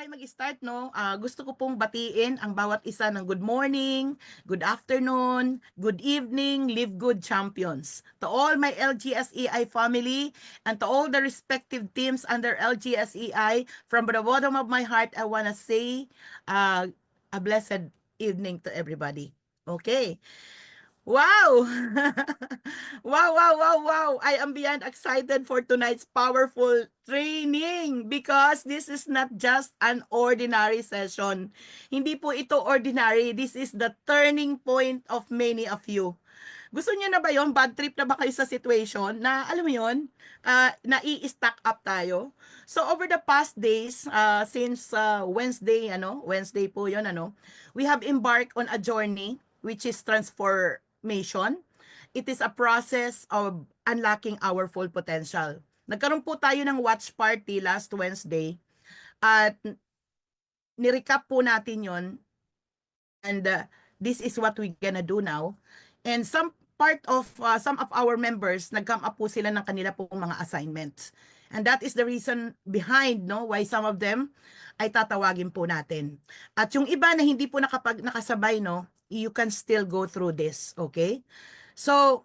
tayo mag-start, no, gusto ko pong batiin ang bawat isa ng good morning, good afternoon, good evening, live good champions. To all my LGSEI family and to all the respective teams under LGSEI, from the bottom of my heart, I want to say a blessed evening to everybody. Okay. Wow! Wow. I am beyond excited for tonight's powerful training because this is not just an ordinary session. Hindi po ito ordinary. This is the turning point of many of you. Gusto niyo na ba yon? Bad trip na ba kayo sa situation na, alam mo yon, nai-stack up tayo? So over the past days, since Wednesday po yon, we have embarked on a journey which is transformation. It is a process of unlocking our full potential. Nagkaroon po tayo ng watch party last Wednesday at nirecap po natin yon, and this is what we gonna do now. And some of our members, nag-come up po sila ng kanila pong mga assignments. And that is the reason behind, no, why some of them ay tatawagin po natin. At yung iba na hindi po nakasabay, no, you can still go through this, okay? So,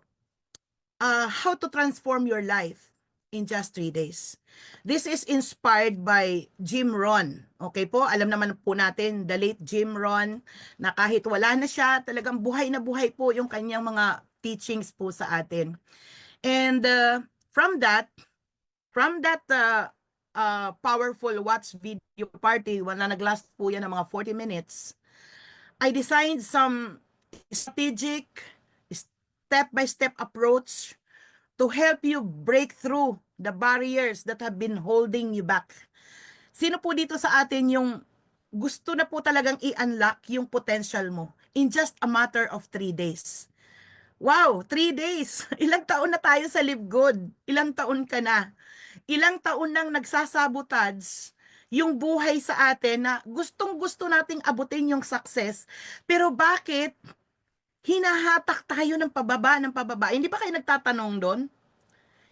how to transform your life in just 3 days. This is inspired by Jim Rohn. Okay po, alam naman po natin, the late Jim Rohn, na kahit wala na siya, talagang buhay na buhay po yung kanyang mga teachings po sa atin. And from that powerful watch video party, na naglast po yan ng mga 40 minutes, I designed some strategic, step-by-step approach to help you break through the barriers that have been holding you back. Sino po dito sa atin yung gusto na po talagang i-unlock yung potential mo in just a matter of 3 days? Wow, 3 days. Ilang taon na tayo sa Live Good? Ilang taon ka na? Ilang taon nang nagsasabotage yung buhay sa atin na gustong-gusto nating abutin yung success. Pero bakit hinahatak tayo ng pababa, ng pababa? Hindi ba kayo nagtatanong doon?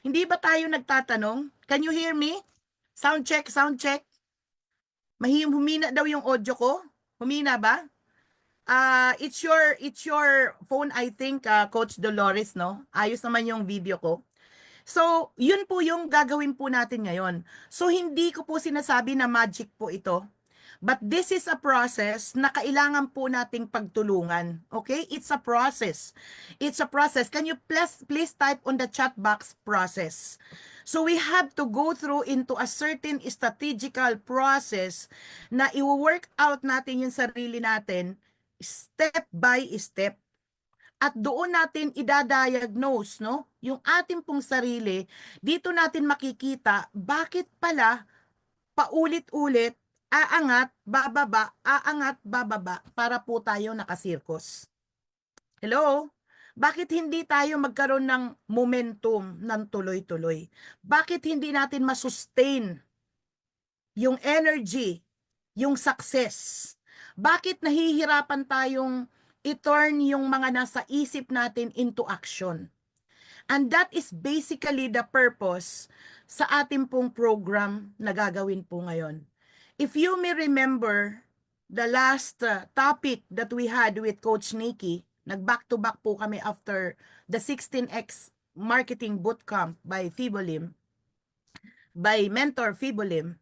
Hindi ba tayo nagtatanong? Can you hear me? Sound check, sound check. Humina daw yung audio ko. Humina ba? It's your phone, I think, Coach Dolores, no? Ayos naman yung video ko. So, yun po yung gagawin po natin ngayon. So, hindi ko po sinasabi na magic po ito. But this is a process na kailangan po nating pagtulungan. Okay? It's a process. It's a process. Can you please type on the chat box process? So we have to go through into a certain strategical process na i-work out natin yung sarili natin step by step. At doon natin idadiagnose, no, yung ating pong sarili. Dito natin makikita bakit pala paulit-ulit aangat, bababa para po tayo nakasirkos. Hello? Bakit hindi tayo magkaroon ng momentum ng tuloy-tuloy? Bakit hindi natin masustain yung energy, yung success? Bakit nahihirapan tayong i-turn yung mga nasa isip natin into action? And that is basically the purpose sa ating pong program na gagawin po ngayon. If you may remember the last topic that we had with Coach Nikki, nag-back-to-back po kami after the 16X Marketing Bootcamp by Fibolim, by Mentor Fibolim.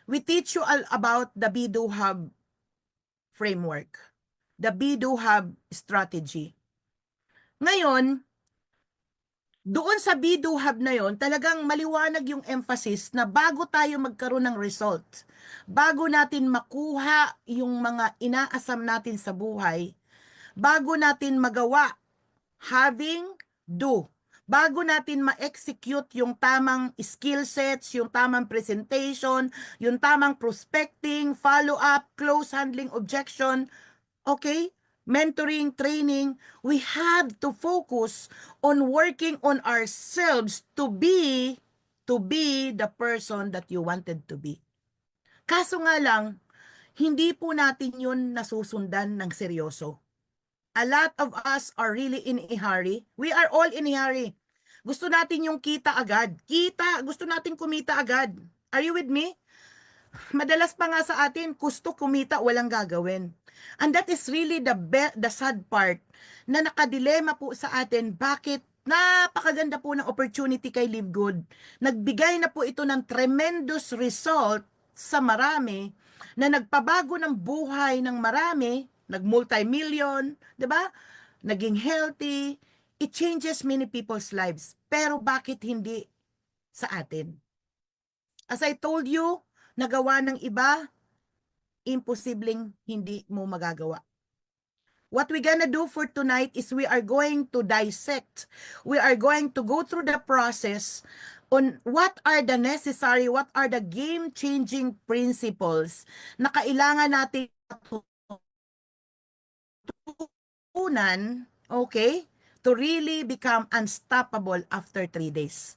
We teach you all about the Be-Do Hub framework, the Be-Do Hub strategy. Ngayon, doon sa Be-Do Hub na yon, talagang maliwanag yung emphasis na bago tayo magkaroon ng result, bago natin makuha yung mga inaasam natin sa buhay, bago natin magawa, having, do, bago natin ma-execute yung tamang skill sets, yung tamang presentation, yung tamang prospecting, follow-up, close handling, objection, okay? Mentoring, training, we have to focus on working on ourselves to be the person that you wanted to be. Kaso nga lang, hindi po natin yun nasusundan ng seryoso. A lot of us are really in a hurry. We are all in a hurry. Gusto natin yung kita agad. Gusto natin kumita agad. Are you with me? Madalas pa nga sa atin, gusto kumita, walang gagawin. And that is really the sad part na nakadilema po sa atin. Bakit? Napakaganda po ng opportunity kay Live Good. Nagbigay na po ito ng tremendous result sa marami na nagpabago ng buhay ng marami, nag-multi-million, 'di ba? Naging healthy. It changes many people's lives. Pero bakit hindi sa atin? As I told you, nagawa ng iba, imposibleng hindi mo magagawa. What we gonna do for tonight is we are going to dissect. We are going to go through the process on what are the necessary, what are the game-changing principles na kailangan natin tutunan, okay, to really become unstoppable after 3 days.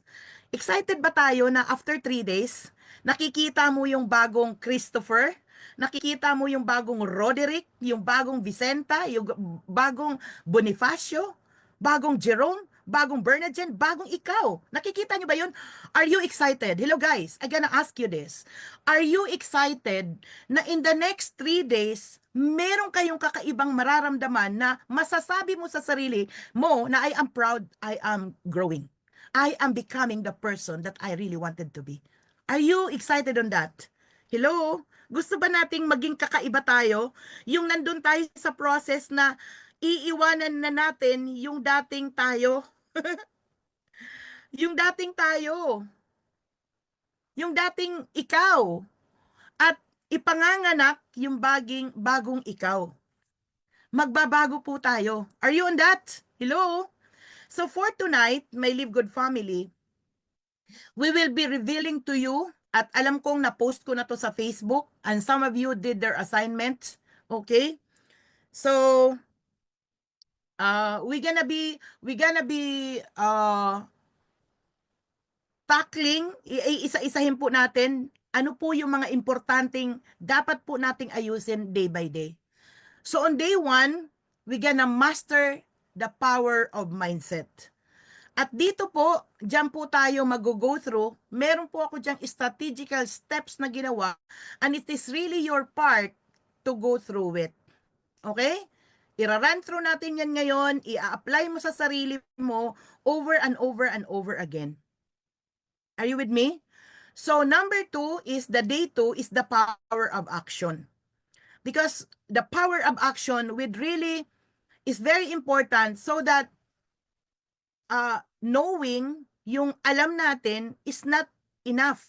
Excited ba tayo na after 3 days, nakikita mo yung bagong Christopher, nakikita mo yung bagong Roderick, yung bagong Vicenta, yung bagong Bonifacio, bagong Jerome, bagong Bernadette, bagong ikaw. Nakikita nyo ba yun? Are you excited? Hello guys, I'm gonna ask you this. Are you excited na in the next 3 days, meron kayong kakaibang mararamdaman na masasabi mo sa sarili mo na I am proud, I am growing. I am becoming the person that I really wanted to be. Are you excited on that? Hello? Gusto ba nating maging kakaiba tayo? Yung nandun tayo sa process na iiwanan na natin yung dating tayo. Yung dating tayo. Yung dating ikaw. At ipanganganak yung bagong ikaw. Magbabago po tayo. Are you on that? Hello? So for tonight, my Live Good family, we will be revealing to you, at alam kong na-post ko na to sa Facebook, and some of you did their assignment, okay? So, we gonna be tackling, isa-isahin po natin, ano po yung mga importanteng dapat po nating ayusin day by day. So on day 1, we gonna master the power of mindset. At dito po, dyan po tayo mag-go through. Meron po ako dyang strategical steps na ginawa, and it is really your part to go through it. Okay? Ira-run through natin yan ngayon, i-apply mo sa sarili mo over and over and over again. Are you with me? So number 2 is, the day 2 is the power of action. Because the power of action would really is very important, so that knowing yung alam natin is not enough.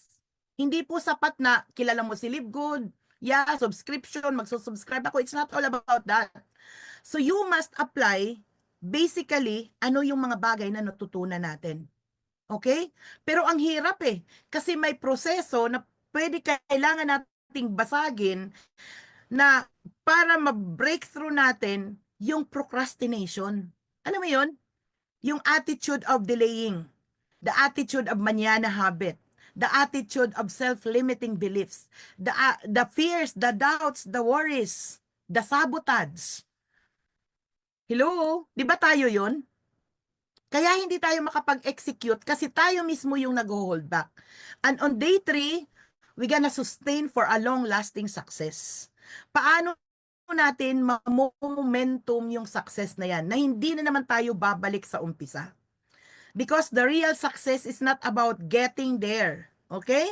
Hindi po sapat na kilala mo si Live Good, yeah, subscription, magsusubscribe ako. It's not all about that. So you must apply basically ano yung mga bagay na natutunan natin. Okay? Pero ang hirap kasi may proseso na kailangan nating basagin na para ma-breakthrough natin yung procrastination. Alam mo yun? Yung attitude of delaying, the attitude of manana habit, the attitude of self-limiting beliefs, the fears, the doubts, the worries, the sabotage. Hello? Di ba tayo yun? Kaya hindi tayo makapag-execute kasi tayo mismo yung nag-hold back. And on day 3, we're gonna sustain for a long-lasting success. Paano natin ma-momentum yung success na yan, na hindi na naman tayo babalik sa umpisa? Because the real success is not about getting there, okay?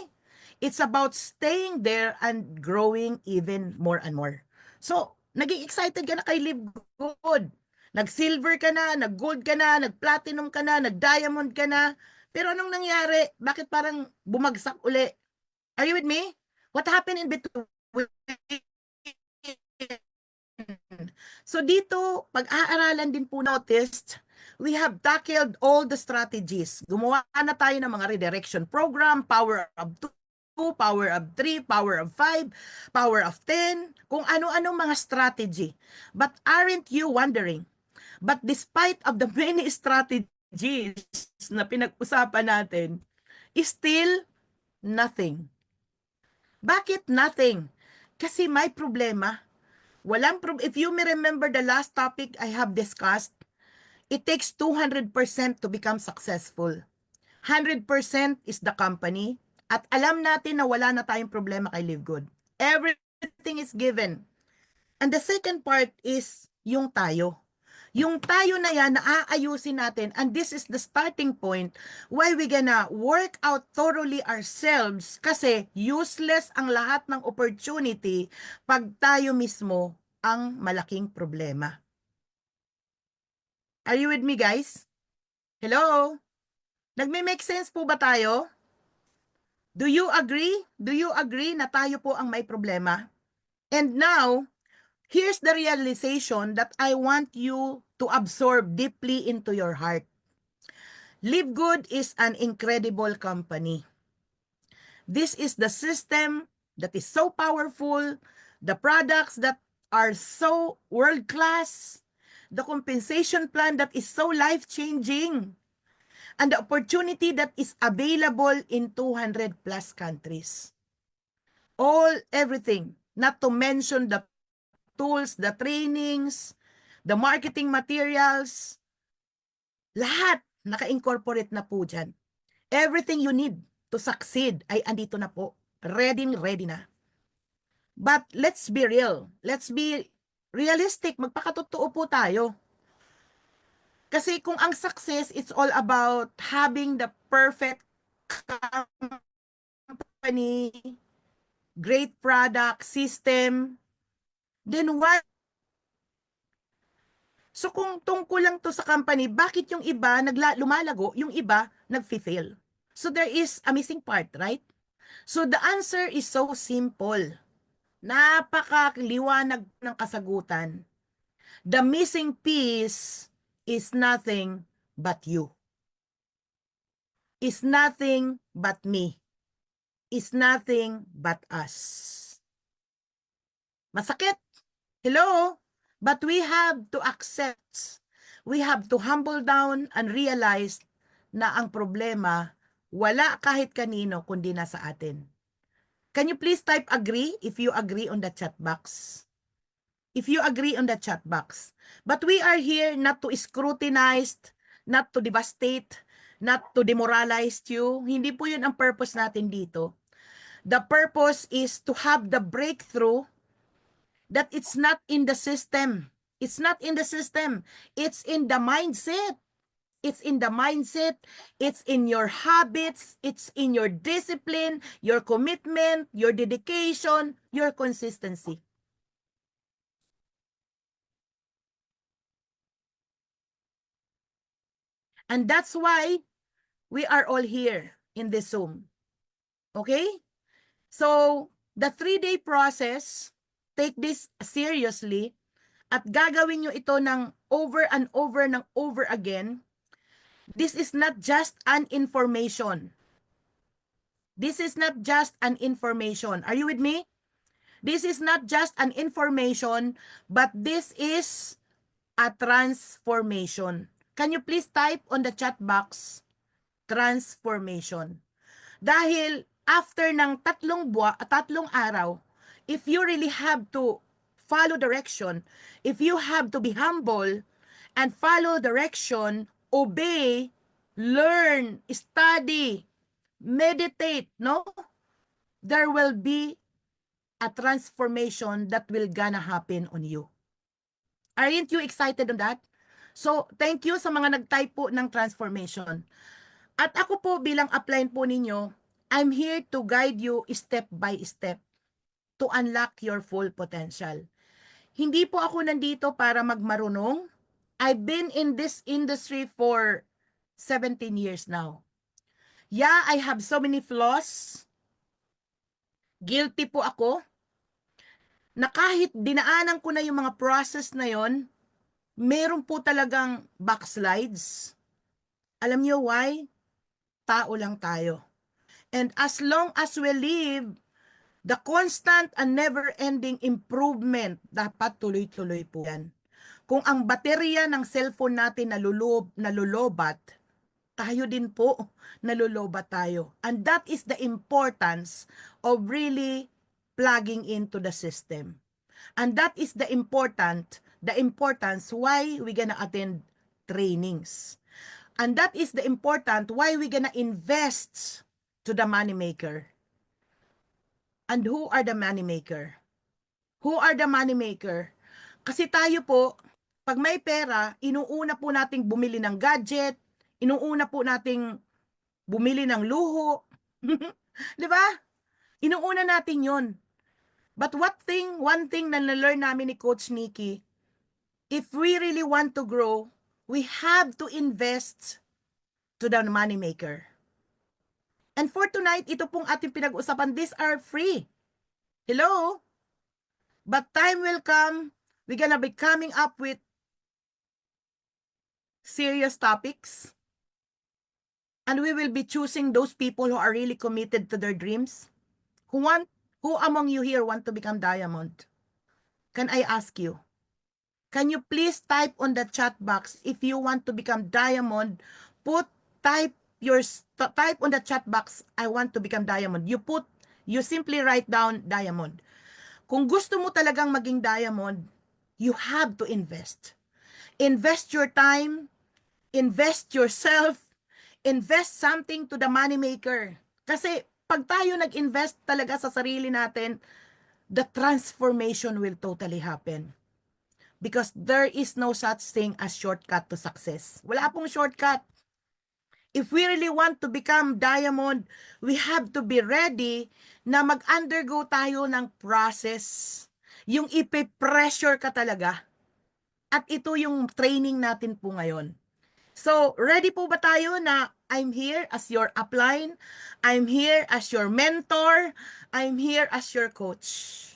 It's about staying there and growing even more and more. So, naging excited ka na kay Live Good. Nag-silver ka na, nag-gold ka na, nag-platinum ka na, nag-diamond ka na. Pero anong nangyari? Bakit parang bumagsak uli? Are you with me? What happened in between? So dito, pag-aaralan din po noticed, we have tackled all the strategies. Gumawa na tayo ng mga redirection program, power of 2, power of 3, power of 5, power of 10, kung ano-ano mga strategy. But aren't you wondering? But despite of the many strategies na pinag-usapan natin, still nothing. Bakit nothing? Kasi may problema. If you may remember the last topic I have discussed, it takes 200% to become successful. 100% is the company, At alam natin na wala na tayong problema kay Live Good. Everything is given. And the second part is yung tayo. Yung tayo na yan, naaayusin natin. And this is the starting point why we gonna work out thoroughly ourselves kasi useless ang lahat ng opportunity pag tayo mismo ang malaking problema. Are you with me, guys? Hello? Nagme-make sense po ba tayo? Do you agree? Do you agree na tayo po ang may problema? And now, here's the realization that I want you to absorb deeply into your heart. Live Good is an incredible company. This is the system that is so powerful, the products that are so world-class, the compensation plan that is so life-changing, and the opportunity that is available in 200 plus countries. Everything, not to mention the tools, the trainings, the marketing materials, lahat naka-incorporate na po dyan. Everything you need to succeed ay andito na po. Ready na. But let's be real. Let's be realistic. Magpakatotoo po tayo. Kasi kung ang success, it's all about having the perfect company, great product, system, then what? So kung tungkol lang to sa company, bakit yung iba lumalago, yung iba nag-fail? So there is a missing part, right? So the answer is so simple. Napakaliwanag ng kasagutan. The missing piece is nothing but you. Is nothing but me. Is nothing but us. Masakit. Hello? But we have to accept. We have to humble down and realize na ang problema wala kahit kanino kundi nasa atin. Can you please type agree if you agree on the chat box? If you agree on the chat box. But we are here not to scrutinize, not to devastate, not to demoralize you. Hindi po yun ang purpose natin dito. The purpose is to have the breakthrough that it's not in the system. It's not in the system. It's in the mindset. It's in the mindset, it's in your habits, it's in your discipline, your commitment, your dedication, your consistency. And that's why we are all here in this Zoom. Okay? So, the 3-day process, take this seriously at gagawin nyo ito ng over and over again. This is not just an information. This is not just an information. Are you with me? This is not just an information, but this is a transformation. Can you please type on the chat box, transformation? Dahil after ng 3 araw, if you really have to follow direction, if you have to be humble and follow direction, obey, learn, study, meditate, no? There will be a transformation that will gonna happen on you. Aren't you excited on that? So, thank you sa mga nag-type po ng transformation. At ako po bilang upline po ninyo, I'm here to guide you step by step to unlock your full potential. Hindi po ako nandito para magmarunong. I've been in this industry for 17 years now. Yeah, I have so many flaws. Guilty po ako na kahit dinaanan ko na yung mga process na yon, meron po talagang backslides. Alam niyo why? Tao lang tayo. And as long as we live, the constant and never-ending improvement, dapat tuloy-tuloy po yan. Kung ang baterya ng cellphone natin nalulobat, tayo din po nalulobat tayo. And that is the importance of really plugging into the system. And that is the importance why we gonna attend trainings. And that is the important why we gonna invest to the moneymaker. And who are the moneymaker? Who are the moneymaker? Kasi tayo po, pag may pera, inuuna po nating bumili ng gadget, inuuna po nating bumili ng luho. Di ba? Inuuna natin yon. But one thing na na-learn namin ni Coach Nikki, if we really want to grow, we have to invest to the moneymaker. And for tonight, ito pong ating pinag-usapan, these are free. Hello? But time will come, we're gonna be coming up with serious topics. And we will be choosing those people who are really committed to their dreams. Who among you here want to become diamond? Can I ask you? Can you please type on the chat box if you want to become diamond? Type on the chat box, I want to become diamond. You simply write down diamond. Kung gusto mo talagang maging diamond, you have to invest. Invest your time, invest yourself, invest something to the moneymaker. Kasi pag tayo nag-invest talaga sa sarili natin, the transformation will totally happen. Because there is no such thing as shortcut to success. Wala pong shortcut. If we really want to become diamond, we have to be ready na mag-undergo tayo ng process. Yung ipe-pressure ka talaga. At ito yung training natin po ngayon. So, ready po ba tayo na I'm here as your upline, I'm here as your mentor, I'm here as your coach.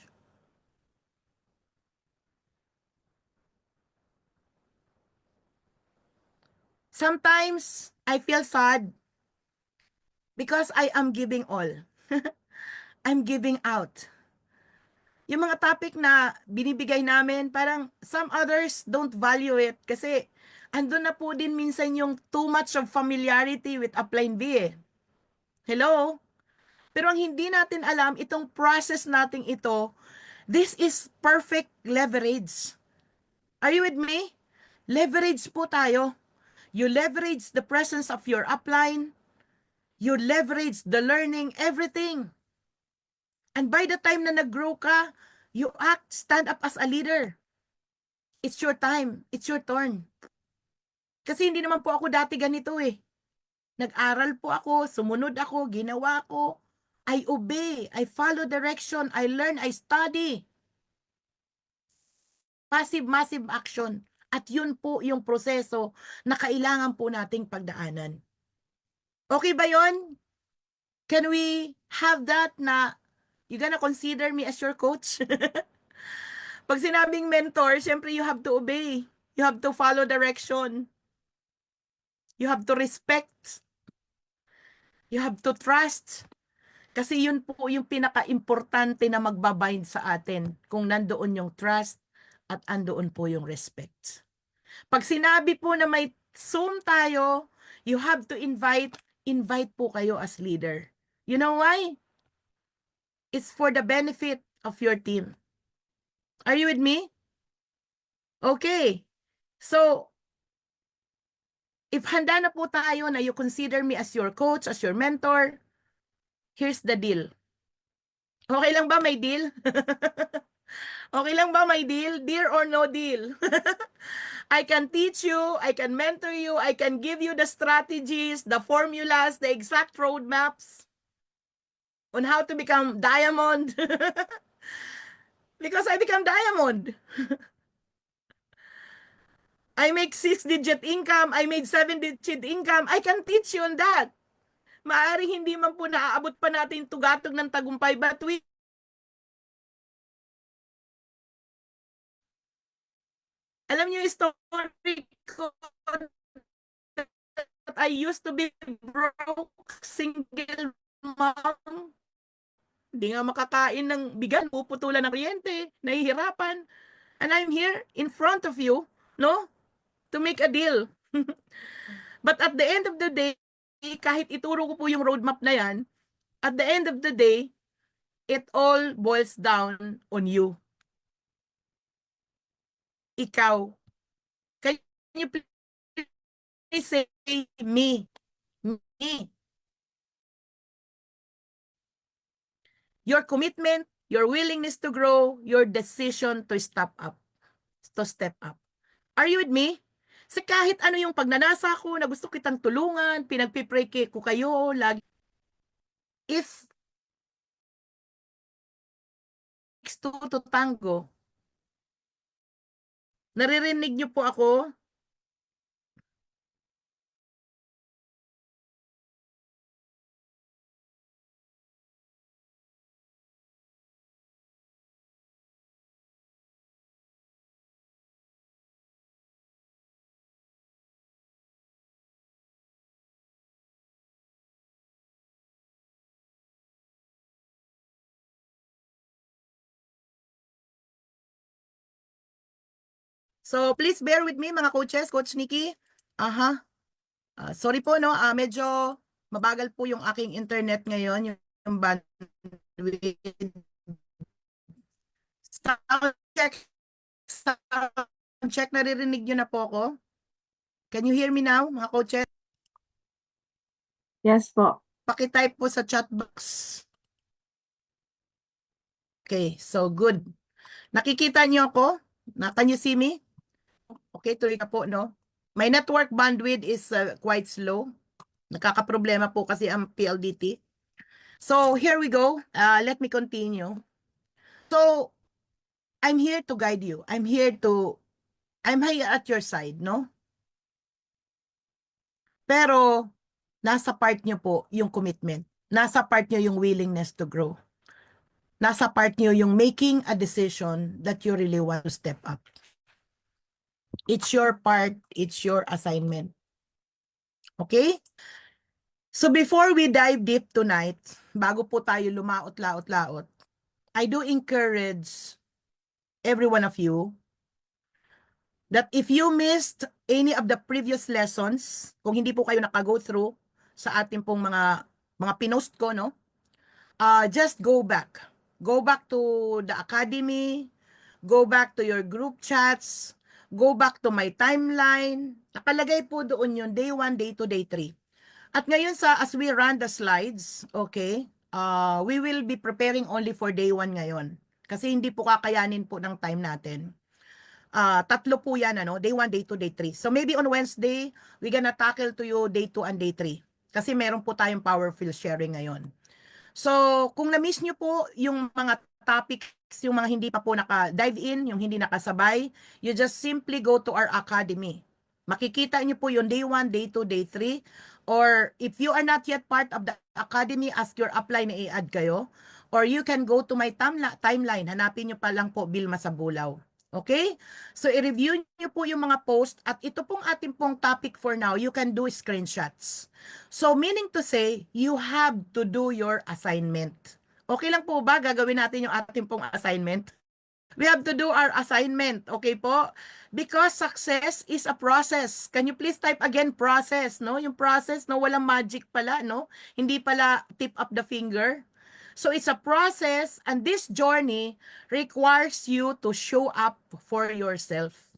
Sometimes, I feel sad because I am giving all. I'm giving out. Yung mga topic na binibigay namin, parang some others don't value it kasi andun na po din minsan yung too much of familiarity with upline B eh. Hello? Pero ang hindi natin alam, itong process nating ito, this is perfect leverage. Are you with me? Leverage po tayo. You leverage the presence of your upline. You leverage the learning, everything. And by the time na nag-grow ka, you stand up as a leader. It's your time. It's your turn. Kasi hindi naman po ako dati ganito eh. Nag-aral po ako, sumunod ako, ginawa ko. I obey, I follow direction, I learn, I study. Massive action. At yun po yung proseso na kailangan po nating pagdaanan. Okay ba yun? Can we have that na you gonna consider me as your coach? Pag sinabing mentor, syempre you have to obey. You have to follow direction. You have to respect. You have to trust. Kasi yun po yung pinaka-importante na magbabind sa atin kung nandoon yung trust at andoon po yung respect. Pag sinabi po na may Zoom tayo, you have to invite po kayo as leader. You know why? It's for the benefit of your team. Are you with me? Okay. So, if handa na po tayo na you consider me as your coach, as your mentor, here's the deal. Okay lang ba may deal? Okay lang ba may deal? Deal or no deal? I can teach you, I can mentor you, I can give you the strategies, the formulas, the exact roadmaps on how to become diamond. Because I become diamond. I make 6-digit income, I made 7-digit income. I can teach you on that. Maaring hindi man po naaabot pa natin tugatog ng tagumpay, but we alam niyo yung story ko that I used to be broke, single mom. Hindi nga makakain ng bigan, puputulan ng kuryente, nahihirapan. And I'm here in front of you, no? To make a deal. But at the end of the day, kahit ituro ko po yung roadmap na yan, at the end of the day, it all boils down on you. Ikaw. Can you please say me? Me. your commitment, your willingness to grow, your decision to step up. Are you with me? Sa kahit ano yung pagnanasa ko na gusto kitang tulungan, pinagpipray ko kayo lagi. If it's two to tango, naririnig niyo po ako? So, please bear with me mga coaches, Coach Nikki. Aha. Sorry po, no? Medyo mabagal po yung aking internet ngayon, yung bandwidth. Sound check. Sound check, naririnig nyo na po ako? Can you hear me now, mga coaches? Yes po. Paki-type po sa chat box. Okay, so good. Nakikita niyo ako? Can you see me? Okay, tuloy na po, no? My network bandwidth is quite slow. Nakakaproblema po kasi ang PLDT. So, here we go. Let me continue. So, I'm here to guide you. I'm here at your side, no? Pero, nasa part nyo po yung commitment. Nasa part nyo yung willingness to grow. Nasa part nyo yung making a decision that you really want to step up. It's your part, it's your assignment. Okay? So before we dive deep tonight, bago po tayo lumaot-laot-laot, I do encourage every one of you that if you missed any of the previous lessons, kung hindi po kayo naka-go through sa ating pong mga pinost ko, no? Just go back. Go back to the academy, go back to your group chats, go back to my timeline. Nakalagay po doon yung day 1, day 2, day 3. At ngayon as we run the slides, okay, we will be preparing only for day 1 ngayon. Kasi hindi po kakayanin po ng time natin. Tatlo po yan, ano? Day 1, day 2, day 3. So maybe on Wednesday, we're gonna tackle to you day 2 and day 3. Kasi meron po tayong powerful sharing ngayon. So, kung na-miss nyo po yung mga topics, yung mga hindi pa po naka-dive in, yung hindi nakasabay, you just simply go to our academy. Makikita nyo po yung day 1, day 2, day 3. Or if you are not yet part of the academy, ask your upline na i-add kayo. Or you can go to my timeline. Hanapin nyo pa lang po Vilma Sabulaw. Okay? So, i-review nyo po yung mga post at ito pong ating pong topic for now, you can do screenshots. So, meaning to say, you have to do your assignment. Okay lang po ba? Gagawin natin yung ating pong assignment. We have to do our assignment. Okay po? Because success is a process. Can you please type again process, no? Yung process, no? Walang magic pala, no? Hindi pala tip up the finger. So it's a process, and this journey requires you to show up for yourself.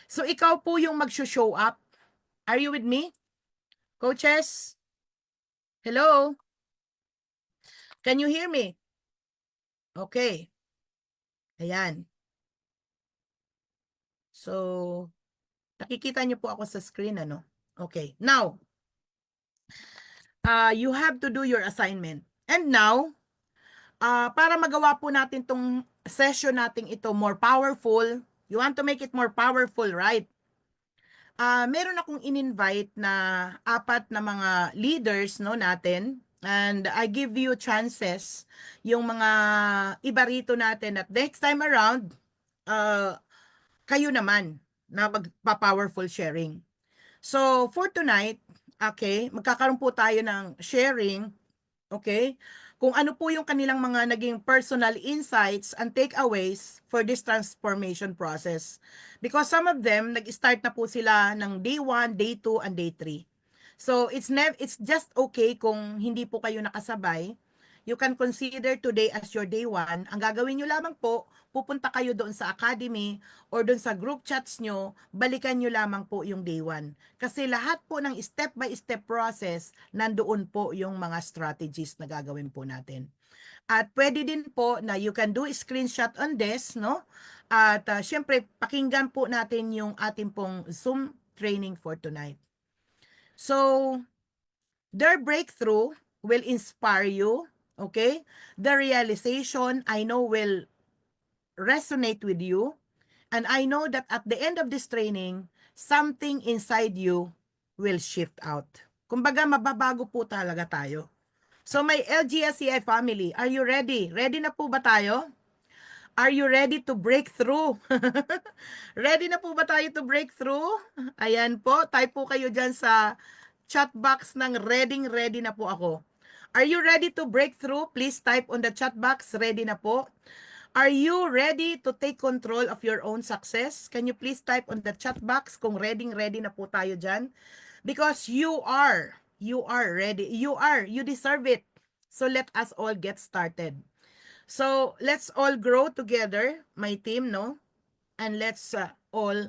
So ikaw po yung mag-show up. Are you with me? Coaches? Hello? Can you hear me? Okay. Ayan. So, nakikita niyo po ako sa screen, ano? Okay. Now, you have to do your assignment. And now, para magawa po natin tong session nating ito more powerful, you want to make it more powerful, right? Meron akong in-invite na 4 na mga leaders, no, natin, and I give you chances yung mga iba rito natin at next time around, kayo naman na magpa-powerful sharing. So for tonight, okay, magkakaroon po tayo ng sharing, okay, kung ano po yung kanilang mga naging personal insights and takeaways for this transformation process. Because some of them, nag-start na po sila ng day 1, day 2, and day 3. So it's just okay kung hindi po kayo nakasabay. You can consider today as your day 1. Ang gagawin nyo lamang po, pupunta kayo doon sa academy or doon sa group chats nyo, balikan nyo lamang po yung day 1. Kasi lahat po ng step-by-step process, nandoon po yung mga strategies na gagawin po natin. At pwede din po na you can do a screenshot on this, no? At syempre, pakinggan po natin yung ating pong Zoom training for tonight. So, their breakthrough will inspire you, okay? The realization, I know, will resonate with you. And I know that at the end of this training, something inside you will shift out. Kumbaga, mababago po talaga tayo. So, my LGSCI family, are you ready? Ready na po ba tayo? Are you ready to break through? Ready na po ba tayo to break through? Ayan po, type po kayo dyan sa chat box ng ready na po ako. Are you ready to break through? Please type on the chat box, ready na po. Are you ready to take control of your own success? Can you please type on the chat box kung ready na po tayo dyan? Because you are ready. You deserve it. So let us all get started. So let's all grow together, my team, no? And let's all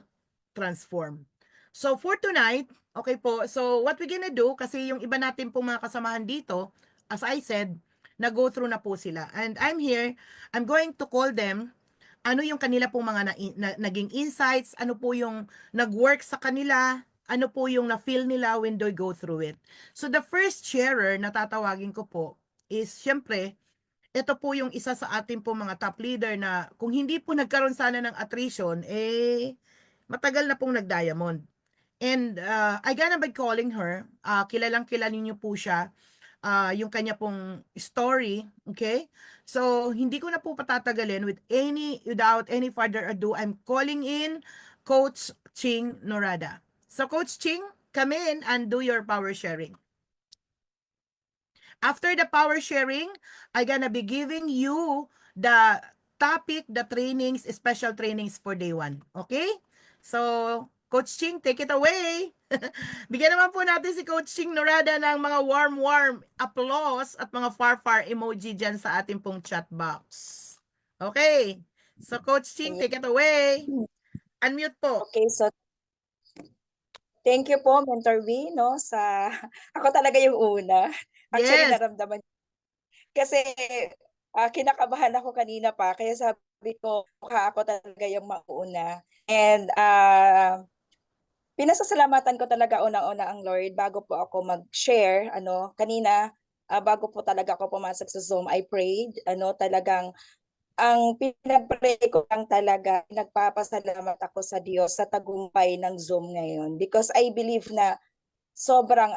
transform. So for tonight, okay po, so what we're gonna do, kasi yung iba natin pong mga kasamahan dito, as I said, na-go through na po sila. And I'm here, I'm going to call them, ano yung kanila pong mga naging insights, ano po yung nag-work sa kanila, ano po yung na-feel nila when they go through it. So the first sharer na tatawagin ko po is, syempre, ito po yung isa sa ating po mga top leader na kung hindi po nagkaroon sana ng attrition, matagal na pong nag-diamond. And I gonna be calling her. Kilalang kilala niyo po siya. Yung kanya pong story, okay? So, hindi ko na po patatagalin without any further ado, I'm calling in Coach Ching Norada. So, Coach Ching, come in and do your power sharing. After the power sharing, I'm gonna be giving you the topic, the trainings, special trainings for day 1. Okay? So, Coach Ching, take it away. Bigyan naman po natin si Coach Ching Norada ng mga warm applause at mga far emoji dyan sa ating pong chat box. Okay. So, Coach Ching, take it away. Unmute po. Okay, so thank you po, Mentor V, no, sa ako talaga yung una. Actually, Yes. naramdaman kasi kinakabahan ako kanina pa, kaya sabi ko, mukha ako talaga yung mauna. And pinasasalamatan ko talaga unang-una ang Lord bago po ako mag-share. Kanina, bago po talaga ako pumasok sa Zoom, I prayed. Talagang ang pinag-pray ko lang talaga, nagpapasalamat ako sa Diyos sa tagumpay ng Zoom ngayon. Because I believe na sobrang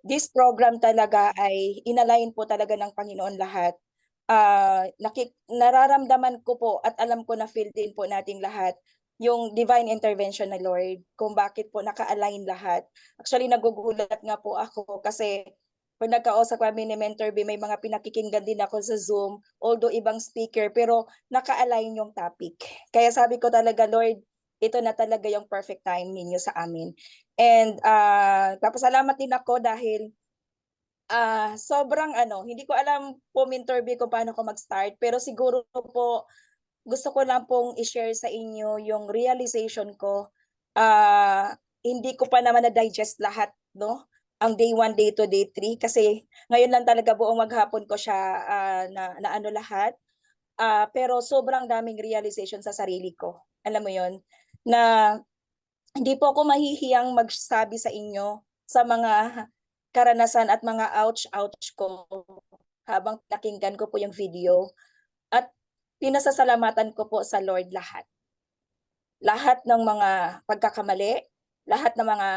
this program talaga ay inalain po talaga ng Panginoon lahat. Nararamdaman ko po at alam ko na feel din po nating lahat yung divine intervention na Lord, kung bakit po naka-align lahat. Actually, nagugulat nga po ako kasi pag nagkausap kami ni Mentor B, may mga pinakikinggan din ako sa Zoom, although ibang speaker, pero naka-align yung topic. Kaya sabi ko talaga, Lord, ito na talaga yung perfect time ninyo sa amin. And papasalamat din ako dahil sobrang hindi ko alam po, Mentor B, kung paano ko mag-start, pero siguro po, gusto ko lang pong i-share sa inyo yung realization ko. Hindi ko pa naman na-digest lahat, no? Ang day 1, day 2, day 3. Kasi ngayon lang talaga buong maghapon ko siya na ano lahat. Pero sobrang daming realization sa sarili ko. Alam mo yon na hindi po ako mahihiyang magsabi sa inyo sa mga karanasan at mga ouch ko habang nakinggan ko po yung video. At pinasasalamatan ko po sa Lord lahat. Lahat ng mga pagkakamali, lahat ng mga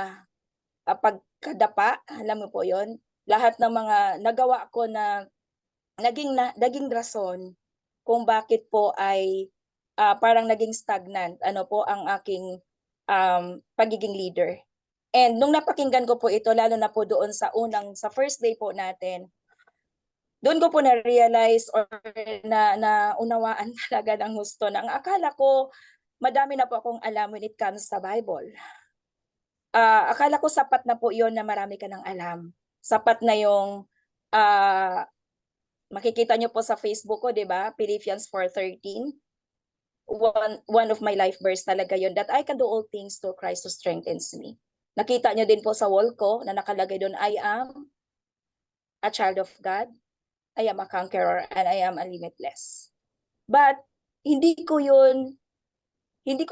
pagkadapa, alam mo po yon, lahat ng mga nagawa ko na naging rason kung bakit po ay parang naging stagnant ang aking pagiging leader. And nung napakinggan ko po ito, lalo na po doon sa first day po natin, doon ko po na-realize or na unawaan talaga ng gusto na ang akala ko madami na po akong alam when it comes sa Bible. Akala ko sapat na po yon na marami ka ng alam. Sapat na yung makikita nyo po sa Facebook ko, di ba? Philippians 4:13. One of my life verse talaga yon, that I can do all things through Christ who strengthens me. Nakita nyo din po sa wall ko na nakalagay doon, I am a child of God. I am a conqueror and I am a limitless. But hindi ko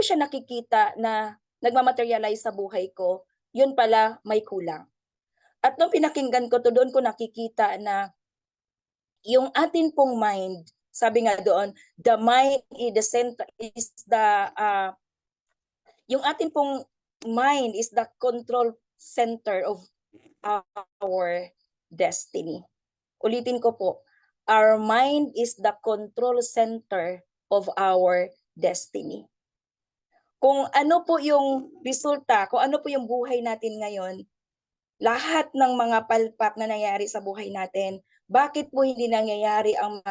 siya nakikita na nagmamaterialize sa buhay ko, yun pala may kulang. At nung pinakinggan ko to, doon ko nakikita na yung atin pong mind, sabi nga doon, the mind is the center, yung atin pong mind is the control center of our destiny. Ulitin ko po, our mind is the control center of our destiny. Kung ano po yung resulta, kung ano po yung buhay natin ngayon, lahat ng mga palpak na nangyayari sa buhay natin, bakit po hindi nangyayari ang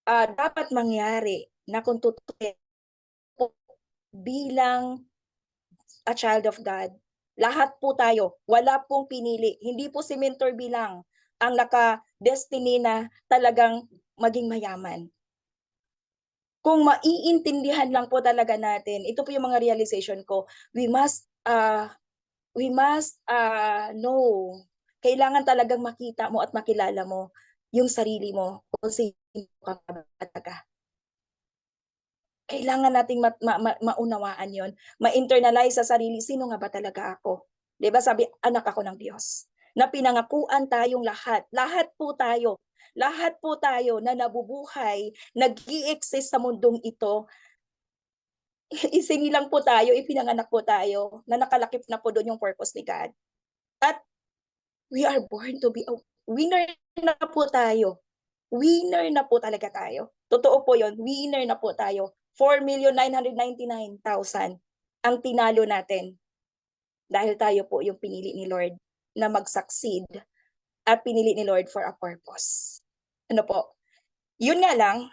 dapat mangyari na kung tutusin po bilang a child of God? Lahat po tayo, wala pong pinili. Hindi po si Mentor bilang ang naka-destiny na talagang maging mayaman. Kung maiintindihan lang po talaga natin, ito po yung mga realization ko, we must know, kailangan talagang makita mo at makilala mo yung sarili mo kung sino ka ba talaga. Kailangan nating maunawaan yon, ma-internalize sa sarili, sino nga ba talaga ako? 'Di ba sabi, anak ako ng Diyos, na pinangakuan tayong lahat. Lahat po tayo na nabubuhay, nag-i-exist sa mundong ito, isinilang po tayo, ipinanganak po tayo, na nakalakip na po doon yung purpose ni God. At we are born to be a winner na po tayo. Winner na po talaga tayo. Totoo po yun, winner na po tayo. 4,999,000 ang tinalo natin dahil tayo po yung pinili ni Lord na mag-succeed at pinili ni Lord for a purpose. Ano po? Yun nga lang,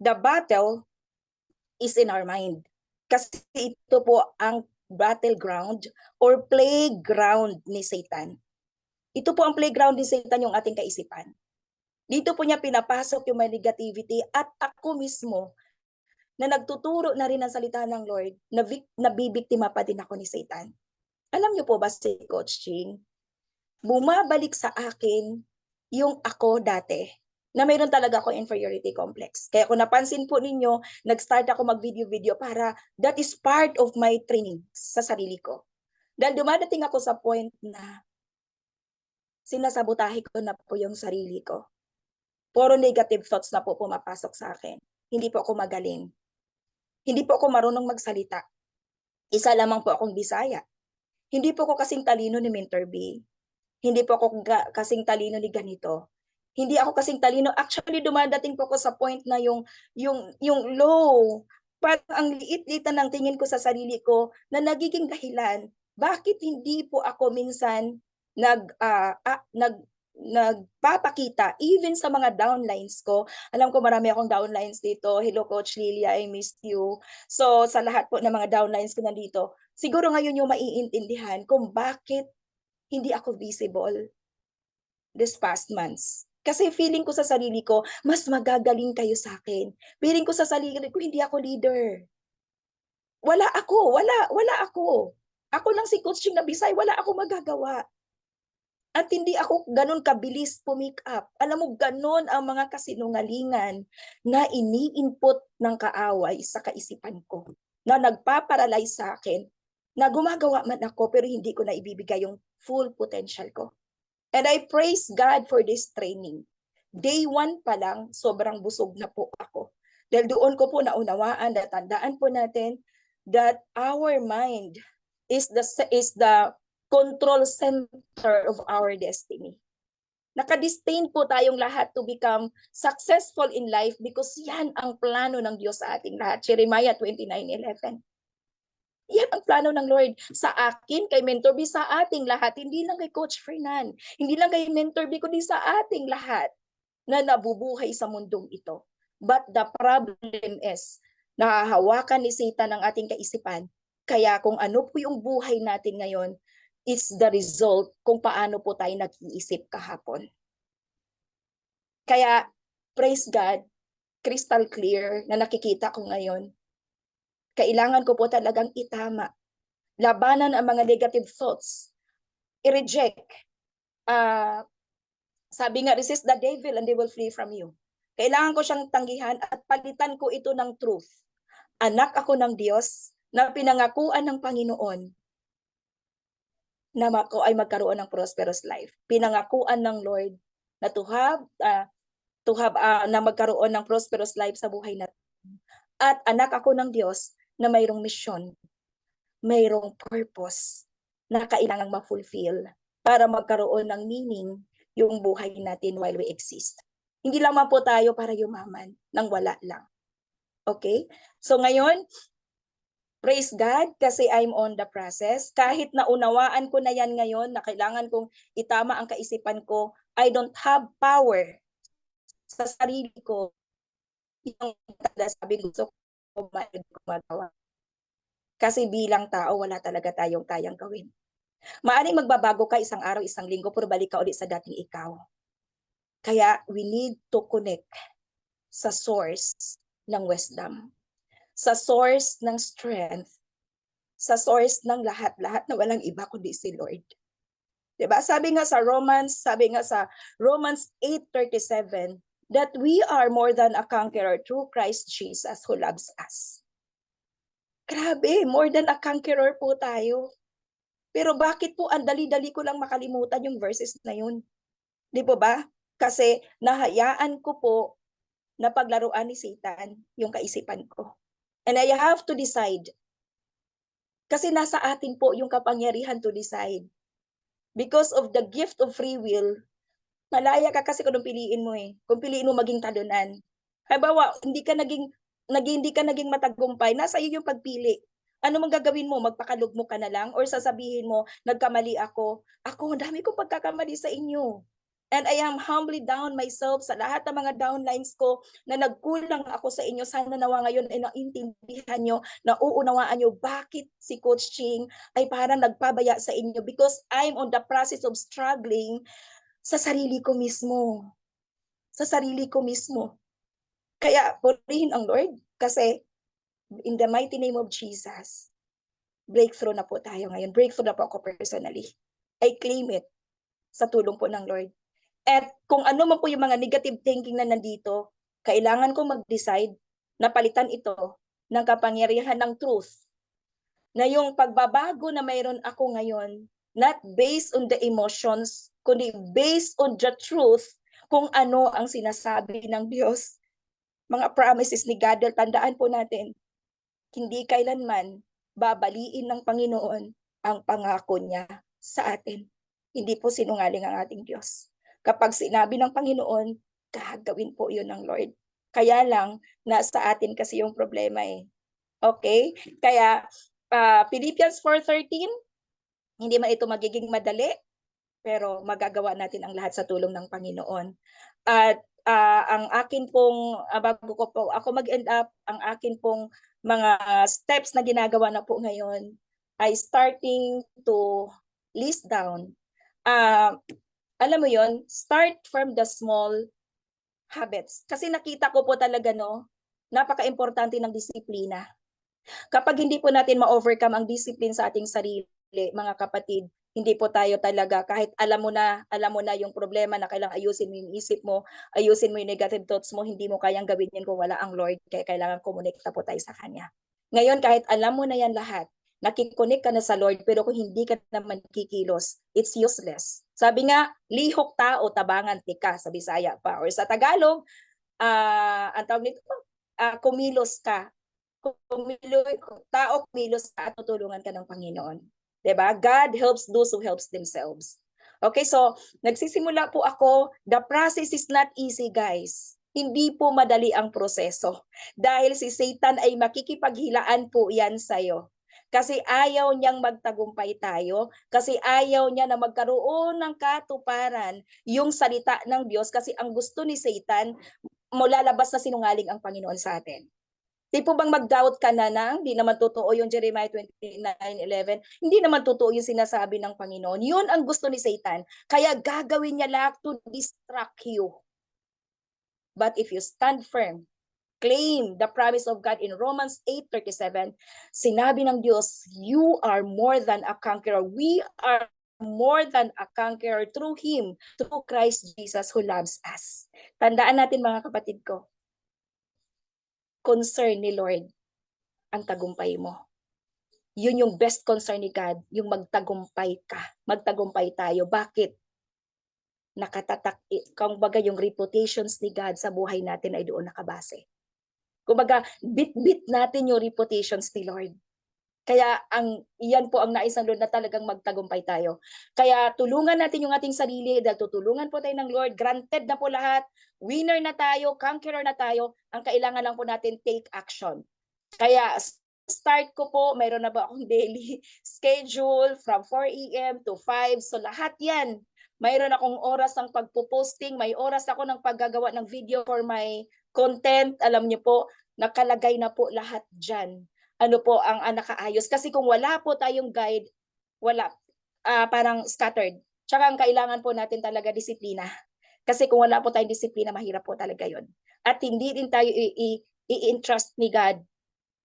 the battle is in our mind. Kasi ito po ang battleground or playground ni Satan. Ito po ang playground ni Satan, yung ating kaisipan. Dito po niya pinapasok yung mga negativity at ako mismo na nagtuturo na rin ng salita ng Lord, nabibiktima pa din ako ni Satan. Alam niyo po ba si Coach Ching, bumabalik sa akin yung ako dati, na mayroon talaga ako inferiority complex. Kaya kung napansin po ninyo, nag-start ako mag-video-video para that is part of my training sa sarili ko. Dahil dumadating ako sa point na sinasabotahe ko na po yung sarili ko. Puro negative thoughts na po pumapasok sa akin. Hindi po ako magaling. Hindi po ako marunong magsalita. Isa lamang po akong Bisaya. Hindi po ako kasing talino ni Mentor B. Hindi po ako kasing talino ni ganito. Hindi ako kasing talino. Actually, dumadating po ako sa point na yung low. Parang ang liit-liitan ng tingin ko sa sarili ko na nagiging dahilan. Bakit hindi po ako minsan nagpapakita even sa mga downlines ko. Alam ko marami akong downlines dito. Hello Coach Lilia, I missed you. So sa lahat po ng mga downlines ko nandito, siguro ngayon yung maiintindihan kung bakit hindi ako visible this past months. Kasi feeling ko sa sarili ko, mas magagaling kayo sa akin. Feeling ko sa sarili ko, hindi ako leader. Wala ako. Ako lang si Coach Ching na Bisay, wala ako magagawa. At hindi ako ganun kabilis pumick up. Alam mo, ganun ang mga kasinungalingan na ini-input ng kaaway sa kaisipan ko. Na nagpaparalyze sa akin. Na gumagawa man ako pero hindi ko na ibibigay yung full potential ko. And I praise God for this training. Day 1 pa lang, sobrang busog na po ako. Dahil doon ko po naunawaan, natandaan po natin that our mind is the control center of our destiny. Nakadistain po tayong lahat to become successful in life because yan ang plano ng Diyos sa ating lahat. Jeremiah 29:11. Yan ang plano ng Lord sa akin, kay Mentor B, sa ating lahat. Hindi lang kay Coach Fernan, hindi lang kay Mentor B, kundi sa ating lahat na nabubuhay sa mundong ito. But the problem is, nahahawakan ni Satan ang ating kaisipan. Kaya kung ano po yung buhay natin ngayon, it's the result kung paano po tayo nag-iisip kahapon. Kaya, praise God, crystal clear na nakikita ko ngayon. Kailangan ko po talagang itama. Labanan ang mga negative thoughts. I-reject. Sabi nga, resist the devil and they will flee from you. Kailangan ko siyang tanggihan at palitan ko ito ng truth. Anak ako ng Diyos na pinangakuan ng Panginoon na ako ay magkaroon ng prosperous life. Pinangakuan ng Lord na na magkaroon ng prosperous life sa buhay natin. At anak ako ng Diyos na mayroong mission, mayroong purpose na kailangang ma-fulfill para magkaroon ng meaning yung buhay natin while we exist. Hindi lang po tayo para yumaman nang wala lang. Okay? So ngayon, praise God kasi I'm on the process. Kahit naunawaan ko na yan ngayon na kailangan kong itama ang kaisipan ko, I don't have power sa sarili ko. Yung sabi gusto ko magawa. Kasi bilang tao, wala talaga tayong kayang gawin. Maaring magbabago ka isang araw, isang linggo, pero balik ka ulit sa dating ikaw. Kaya we need to connect sa source ng wisdom, sa source ng strength, sa source ng lahat-lahat na walang iba kundi si Lord. Diba? Sabi nga sa Romans 8:37, that we are more than a conqueror through Christ Jesus who loves us. Grabe, more than a conqueror po tayo. Pero bakit po ang dali-dali ko lang makalimutan yung verses na yun? Di po ba? Kasi nahayaan ko po na paglaruan ni Satan yung kaisipan ko. And I have to decide. Kasi nasa atin po yung kapangyarihan to decide. Because of the gift of free will, malaya ka kasi kung piliin mo eh. Kung piliin mo maging talunan. Halimbawa, hindi ka naging matagumpay, nasa iyo yung pagpili. Ano mang gagawin mo? Magpakalugmo ka na lang? Or sasabihin mo, nagkamali ako? Ako, dami kong pagkakamali sa inyo. And I am humbly down myself sa lahat ng mga downlines ko na nagkulang ako sa inyo. Sana nawa ngayon ay naintindihan nyo, nauunawaan nyo bakit si Coach Ching ay parang nagpabaya sa inyo because I'm on the process of struggling sa sarili ko mismo. Sa sarili ko mismo. Kaya purihin ang Lord kasi in the mighty name of Jesus, breakthrough na po tayo ngayon. Breakthrough na po ako personally. I claim it sa tulong po ng Lord. At kung ano man po yung mga negative thinking na nandito, kailangan kong mag-decide na palitan ito ng kapangyarihan ng truth. Na yung pagbabago na mayroon ako ngayon, not based on the emotions, kundi based on the truth kung ano ang sinasabi ng Diyos. Mga promises ni God, tandaan po natin, hindi kailanman babaliin ng Panginoon ang pangako niya sa atin. Hindi po sinungaling ang ating Diyos. Kapag sinabi ng Panginoon, gagawin po yun ng Lord. Kaya lang, nasa atin kasi yung problema eh. Okay? Kaya, Philippians 4:13, hindi man ito magiging madali, pero magagawa natin ang lahat sa tulong ng Panginoon. At ang akin pong, bago ko po ako mag-end up, ang akin pong mga steps na ginagawa na po ngayon ay starting to list down. Alam mo yon, start from the small habits. Kasi nakita ko po talaga, no, napaka-importante ng disiplina. Kapag hindi po natin ma-overcome ang discipline sa ating sarili, mga kapatid, hindi po tayo talaga, kahit alam mo na yung problema na kailangang ayusin mo yung isip mo, ayusin mo yung negative thoughts mo, hindi mo kayang gawin yan kung wala ang Lord, kaya kailangan kumonekta po tayo sa Kanya. Ngayon, kahit alam mo na yan lahat, nakikonek ka na sa Lord, pero kung hindi ka naman kikilos, it's useless. Sabi nga, lihok tao, tabangan tika, sa Bisaya pa. Or sa Tagalog, ang tawag nito, kumilos ka. Tao kumilos ka at tutulungan ka ng Panginoon. Diba? God helps those who helps themselves. Okay, so nagsisimula po ako. The process is not easy, guys. Hindi po madali ang proseso. Dahil si Satan ay makikipaghilaan po yan sa'yo. Kasi ayaw niyang magtagumpay tayo. Kasi ayaw niya na magkaroon ng katuparan yung salita ng Diyos. Kasi ang gusto ni Satan, lalabas na sinungaling ang Panginoon sa atin. Di po bang mag-doubt ka na hindi naman totoo yung Jeremiah 29:11? Hindi naman totoo yung sinasabi ng Panginoon. Yun ang gusto ni Satan. Kaya gagawin niya lahat to distract you. But if you stand firm, claim the promise of God in Romans 8:37, sinabi ng Diyos, you are more than a conqueror. We are more than a conqueror through Him, through Christ Jesus who loves us. Tandaan natin mga kapatid ko, concern ni Lord ang tagumpay mo. Yun yung best concern ni God, yung magtagumpay ka. Magtagumpay tayo. Bakit? Nakatatak, kumbaga yung reputations ni God sa buhay natin ay doon nakabase. Kumbaga, bit-bit natin yung reputations ni Lord. Kaya iyan po ang nais ng Lord na talagang magtagumpay tayo. Kaya tulungan natin yung ating sarili dahil tutulungan po tayo ng Lord. Granted na po lahat. Winner na tayo, conqueror na tayo. Ang kailangan lang po natin, take action. Kaya start ko po, mayroon na ba akong daily schedule from 4 a.m. to 5. So lahat yan. Mayroon akong oras ng pagpo-posting, may oras ako ng paggagawa ng video for my content. Alam niyo po, nakalagay na po lahat dyan. Ano po ang nakaayos. Kasi kung wala po tayong guide, wala, parang scattered. Tsaka ang kailangan po natin talaga disiplina. Kasi kung wala po tayong disiplina, mahirap po talaga yon. At hindi din tayo i-entrust ni God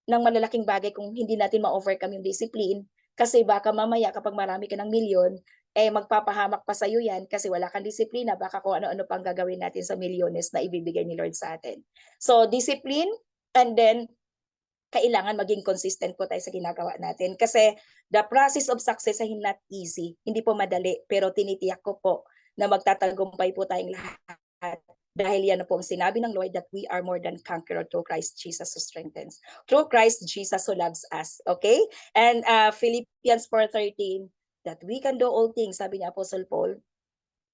ng malalaking bagay kung hindi natin ma-overcome yung discipline. Kasi baka mamaya kapag marami ka ng milyon, magpapahamak pa sa'yo yan kasi wala kang disiplina, baka kung ano-ano pang gagawin natin sa milyones na ibibigay ni Lord sa atin. So, discipline, and then kailangan maging consistent po tayo sa ginagawa natin. Kasi the process of success ay not easy. Hindi po madali, pero tinitiyak ko po na magtatagumpay po tayong lahat. Dahil yan na po ang sinabi ng Lord that we are more than conqueror through Christ Jesus who strengthens. Through Christ Jesus who loves us. Okay? And Philippians 4:13, that we can do all things, sabi ni Apostle Paul,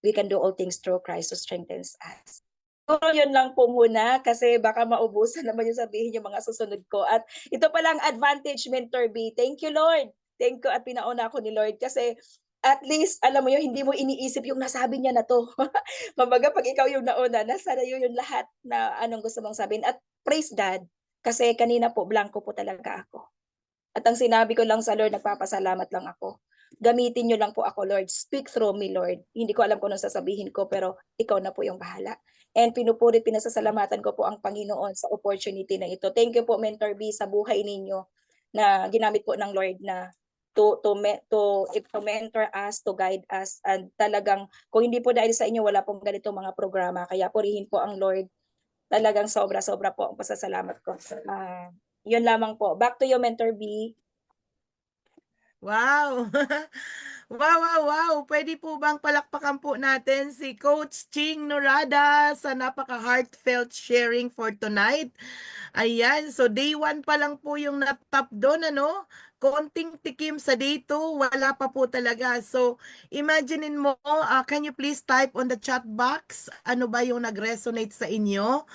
we can do all things through Christ who strengthens us. Siguro yun lang po muna kasi baka maubusan naman yung sabihin yung mga susunod ko. At ito palang advantage, Mentor B. Thank you, Lord. Thank you at pinauna ako ni Lord kasi at least, alam mo yun, hindi mo iniisip yung nasabi niya na to. Kumbaga, pag ikaw yung nauna, nasa na yun yung lahat na anong gusto mong sabihin. At praise God, kasi kanina po, blanco po talaga ako. At ang sinabi ko lang sa Lord, nagpapasalamat lang ako. Gamitin niyo lang po ako, Lord. Speak through me, Lord. Hindi ko alam kung anong sasabihin ko, pero ikaw na po yung bahala. And pinupuri, pinasasalamatan ko po ang Panginoon sa opportunity na ito. Thank you po, Mentor B, sa buhay ninyo na ginamit po ng Lord na to mentor us, to guide us. And talagang, kung hindi po dahil sa inyo, wala pong ganitong mga programa. Kaya purihin po ang Lord. Talagang sobra-sobra po ang pasasalamat ko. Yun lamang po. Back to you, Mentor B. Wow! Wow, wow, wow! Pwede po bang palakpakan po natin si Coach Ching Norada sa napaka-heartfelt sharing for tonight? Ayan, so day 1 pa lang po yung natap doon, ano? Konting tikim sa day 2, wala pa po talaga. So, imaginein mo, can you please type on the chat box, ano ba yung nag-resonate sa inyo?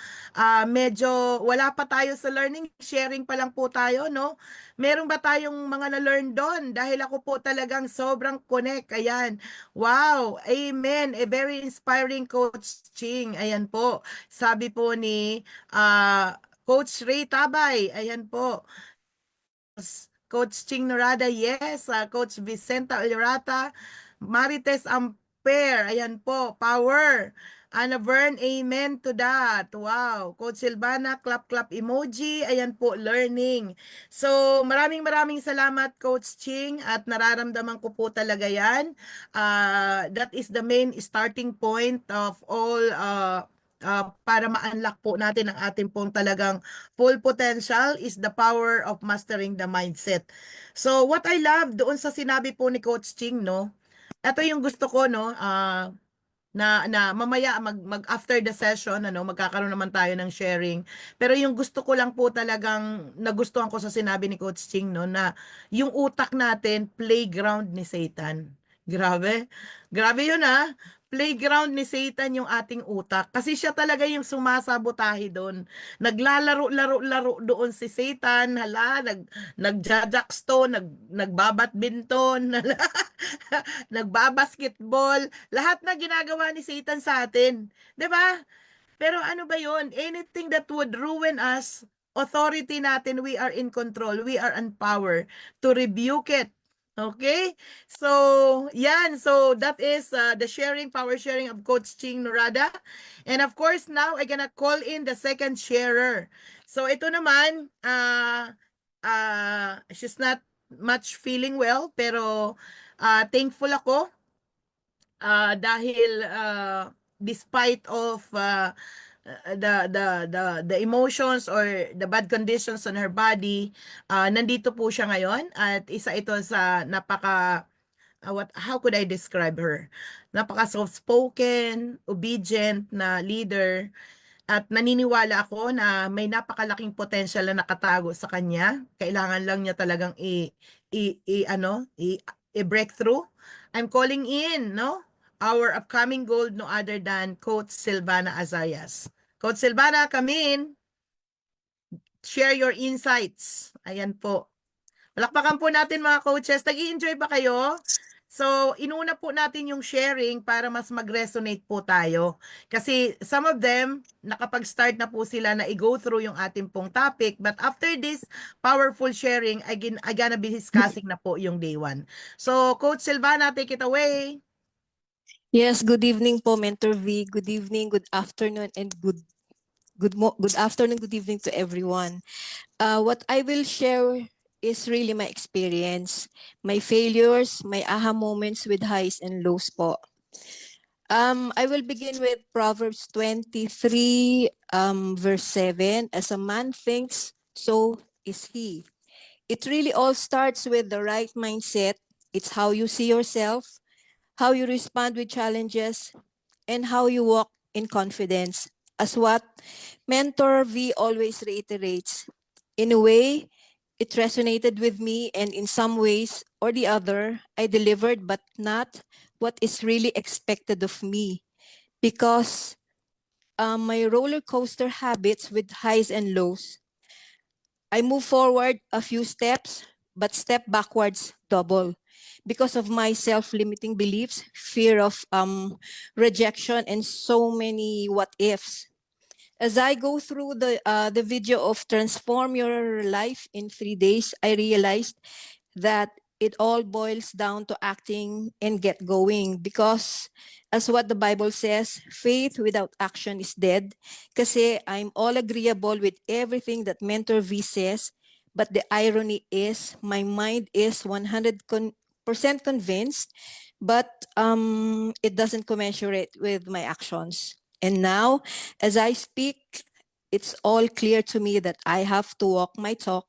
Medyo wala pa tayo sa learning, sharing pa lang po tayo, no? Meron ba tayong mga na-learn doon? Dahil ako po talagang sobrang connect. Ayan. Wow. Amen. A very inspiring Coach Ching. Ayan po. Sabi po ni Coach Ray Tabay, ayan po. Coach Ching Norada, yes. Coach Vicenta Olorata, Marites Ampere, ayan po. Power. Anna Vern, amen to that. Wow. Coach Silvana, clap-clap emoji. Ayan po, learning. So, maraming salamat, Coach Ching. At nararamdaman ko po talaga yan. That is the main starting point of all para ma-unlock po natin ang ating pong talagang full potential is the power of mastering the mindset. So what I love doon sa sinabi po ni Coach Ching, no? Ito yung gusto ko, no? Na mamaya mag after the session, ano, magkakaroon naman tayo ng sharing. Pero yung gusto ko lang po talagang nagustuhan ko sa sinabi ni Coach Ching, no, na yung utak natin playground ni Satan. Grabe. Grabe yun, playground ni Satan yung ating utak. Kasi siya talaga yung sumasabotahe doon. Naglalaro-laro doon si Satan. Hala, nagjajaksto, nagbabadminton, nagbabasketball. Lahat na ginagawa ni Satan sa atin. 'Di ba? Pero ano ba yun? Anything that would ruin us, authority natin, we are in control. We are in power to rebuke it. Okay? So, yan. So, that is the sharing, power sharing of Coach Ching Norada. And of course, now, I'm gonna call in the second sharer. So, ito naman, she's not much feeling well, pero Thankful ako dahil despite of the emotions or the bad conditions on her body, nandito po siya ngayon at isa ito sa napaka how could I describe her? Napaka soft-spoken, obedient na leader at naniniwala ako na may napakalaking potential na nakatago sa kanya. Kailangan lang niya talagang i-breakthrough. I'm calling in, no? Our upcoming gold no other than Coach Silvana Azayas. Coach Silvana, come in. Share your insights. Ayan po. Palakpakan po natin mga coaches. Nag-i-enjoy ba kayo? So, inuna po natin yung sharing para mas mag-resonate po tayo. Kasi some of them, nakapag-start na po sila na i-go through yung ating pong topic. But after this powerful sharing, I gonna be discussing na po yung day one. So, Coach Silvana, take it away. Yes, good evening po, Mentor V. Good evening, good afternoon, and good afternoon, good evening to everyone. What I will share is really my experience, my failures, my aha moments with highs and lows po. I will begin with Proverbs 23, verse 7. As a man thinks, so is he. It really all starts with the right mindset. It's how you see yourself, how you respond with challenges, and how you walk in confidence. As what Mentor V always reiterates, in a way, it resonated with me, and in some ways or the other, I delivered, but not what is really expected of me. Because my roller coaster habits with highs and lows, I move forward a few steps, but step backwards double because of my self-limiting beliefs, fear of rejection, and so many what ifs. As I go through the video of Transform Your Life in 3 days, I realized that it all boils down to acting and get going, because as what the Bible says, faith without action is dead. Kasi I'm all agreeable with everything that Mentor V says, but the irony is my mind is 100% convinced, but it doesn't commensurate with my actions. And now, as I speak, it's all clear to me that I have to walk my talk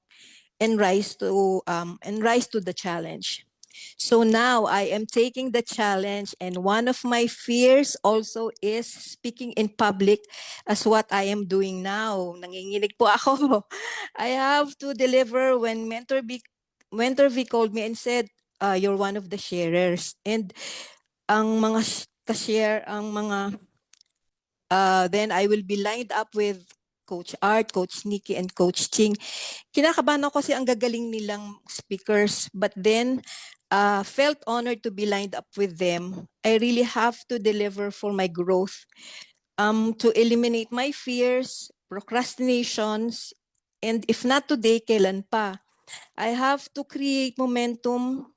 and rise to the challenge. So now I am taking the challenge, and one of my fears also is speaking in public, as what I am doing now. Nanginginig po ako. I have to deliver when Mentor V called me and said, you're one of the sharers. And ang mga ka-share, then I will be lined up with Coach Art, Coach Nikki, and Coach Ching. Kinakabahan ako kasi ang gagaling nilang speakers, but then felt honored to be lined up with them. I really have to deliver for my growth, to eliminate my fears, procrastinations, and if not today, kailan pa? I have to create momentum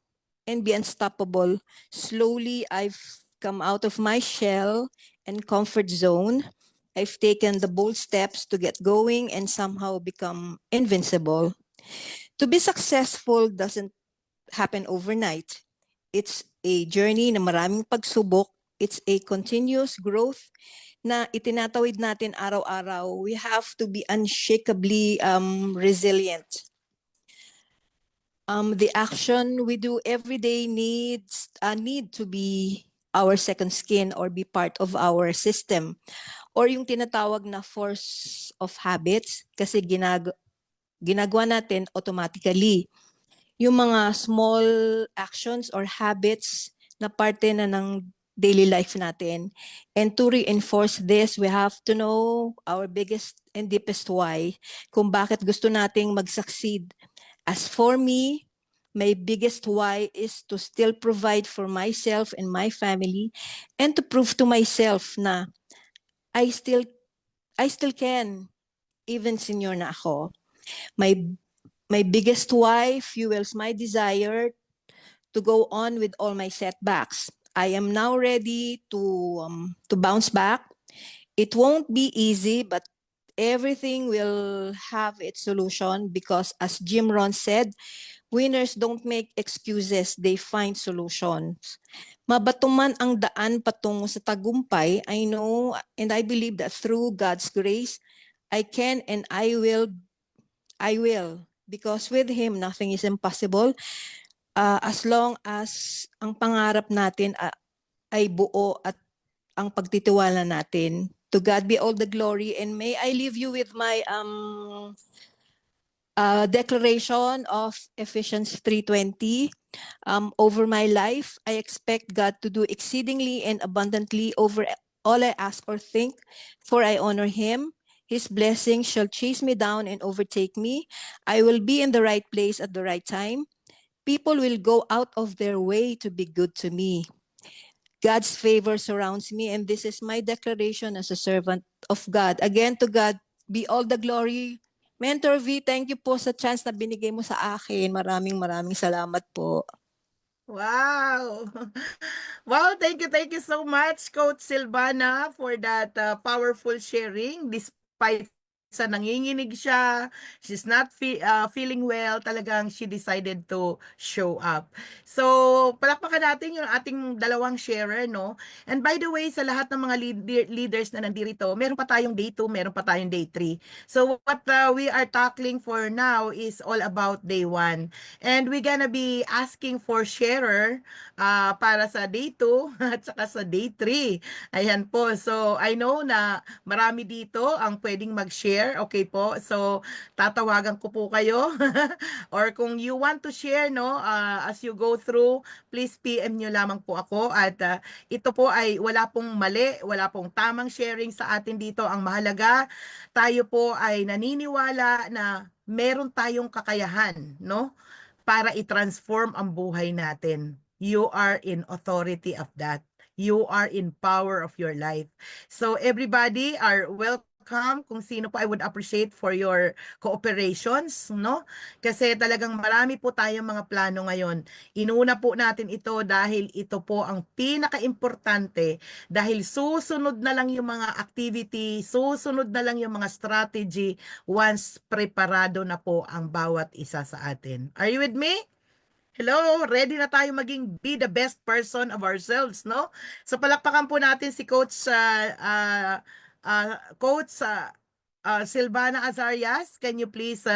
and be unstoppable. Slowly, I've come out of my shell and comfort zone. I've taken the bold steps to get going and somehow become invincible. To be successful doesn't happen overnight. It's a journey na maraming pagsubok. It's a continuous growth na itinatawid natin araw-araw. We have to be unshakably resilient. The action we do every day need to be our second skin or be part of our system, or yung tinatawag na force of habits, kasi ginagawa natin automatically yung mga small actions or habits na parte na ng daily life natin. And to reinforce this, we have to know our biggest and deepest why, kung bakit gusto nating mag-succeed. As for me, my biggest why is to still provide for myself and my family, and to prove to myself na I still can, even senior na ako. My biggest why fuels my desire to go on with all my setbacks. I am now ready to bounce back. It won't be easy, but everything will have its solution, because as Jim Rohn said, Winners don't make excuses, they find solutions. Mabato man ang daan patungo sa tagumpay, I know and I believe that through God's grace, I can and I will. Because with Him, nothing is impossible. As long as ang pangarap natin ay buo at ang pagtitiwala natin. To God be all the glory, and may I leave you with my declaration of Ephesians 3:20 over my life. I expect God to do exceedingly and abundantly over all I ask or think, for I honor Him. His blessing shall chase me down and overtake me. I will be in the right place at the right time. People will go out of their way to be good to me. God's favor surrounds me, and this is my declaration as a servant of God. Again, to God be all the glory. Mentor V, thank you po sa chance na binigay mo sa akin. Maraming salamat po. Wow! Wow, thank you so much, Coach Silvana, for that powerful sharing. Despite sa nanginginig siya, she's not feeling well, talagang she decided to show up. So, palakpakan natin yung ating dalawang sharer, no? And by the way, sa lahat ng mga leaders na nandito, meron pa tayong day 2, meron pa tayong day 3. So, what we are tackling for now is all about day 1. And we're gonna be asking for sharer para sa day 2 at saka sa day 3. Ayan po. So, I know na marami dito ang pwedeng mag-share. Okay po. So, tatawagan ko po kayo. Or kung you want to share, no, as you go through, please PM nyo lamang po ako. At ito po ay wala pong mali, wala pong tamang sharing sa atin dito. Ang mahalaga, tayo po ay naniniwala na meron tayong kakayahan, no? Para i-transform ang buhay natin. You are in authority of that. You are in power of your life. So everybody are welcome. Kung sino po, I would appreciate for your cooperations, no? Kasi talagang marami po tayong mga plano ngayon. Inuna po natin ito dahil ito po ang pinaka-importante, dahil susunod na lang yung mga activity, susunod na lang yung mga strategy once preparado na po ang bawat isa sa atin. Are you with me? Hello, ready na tayo maging be the best person of ourselves, no? So palakpakan po natin si Coach Silvana Azarias. Can you please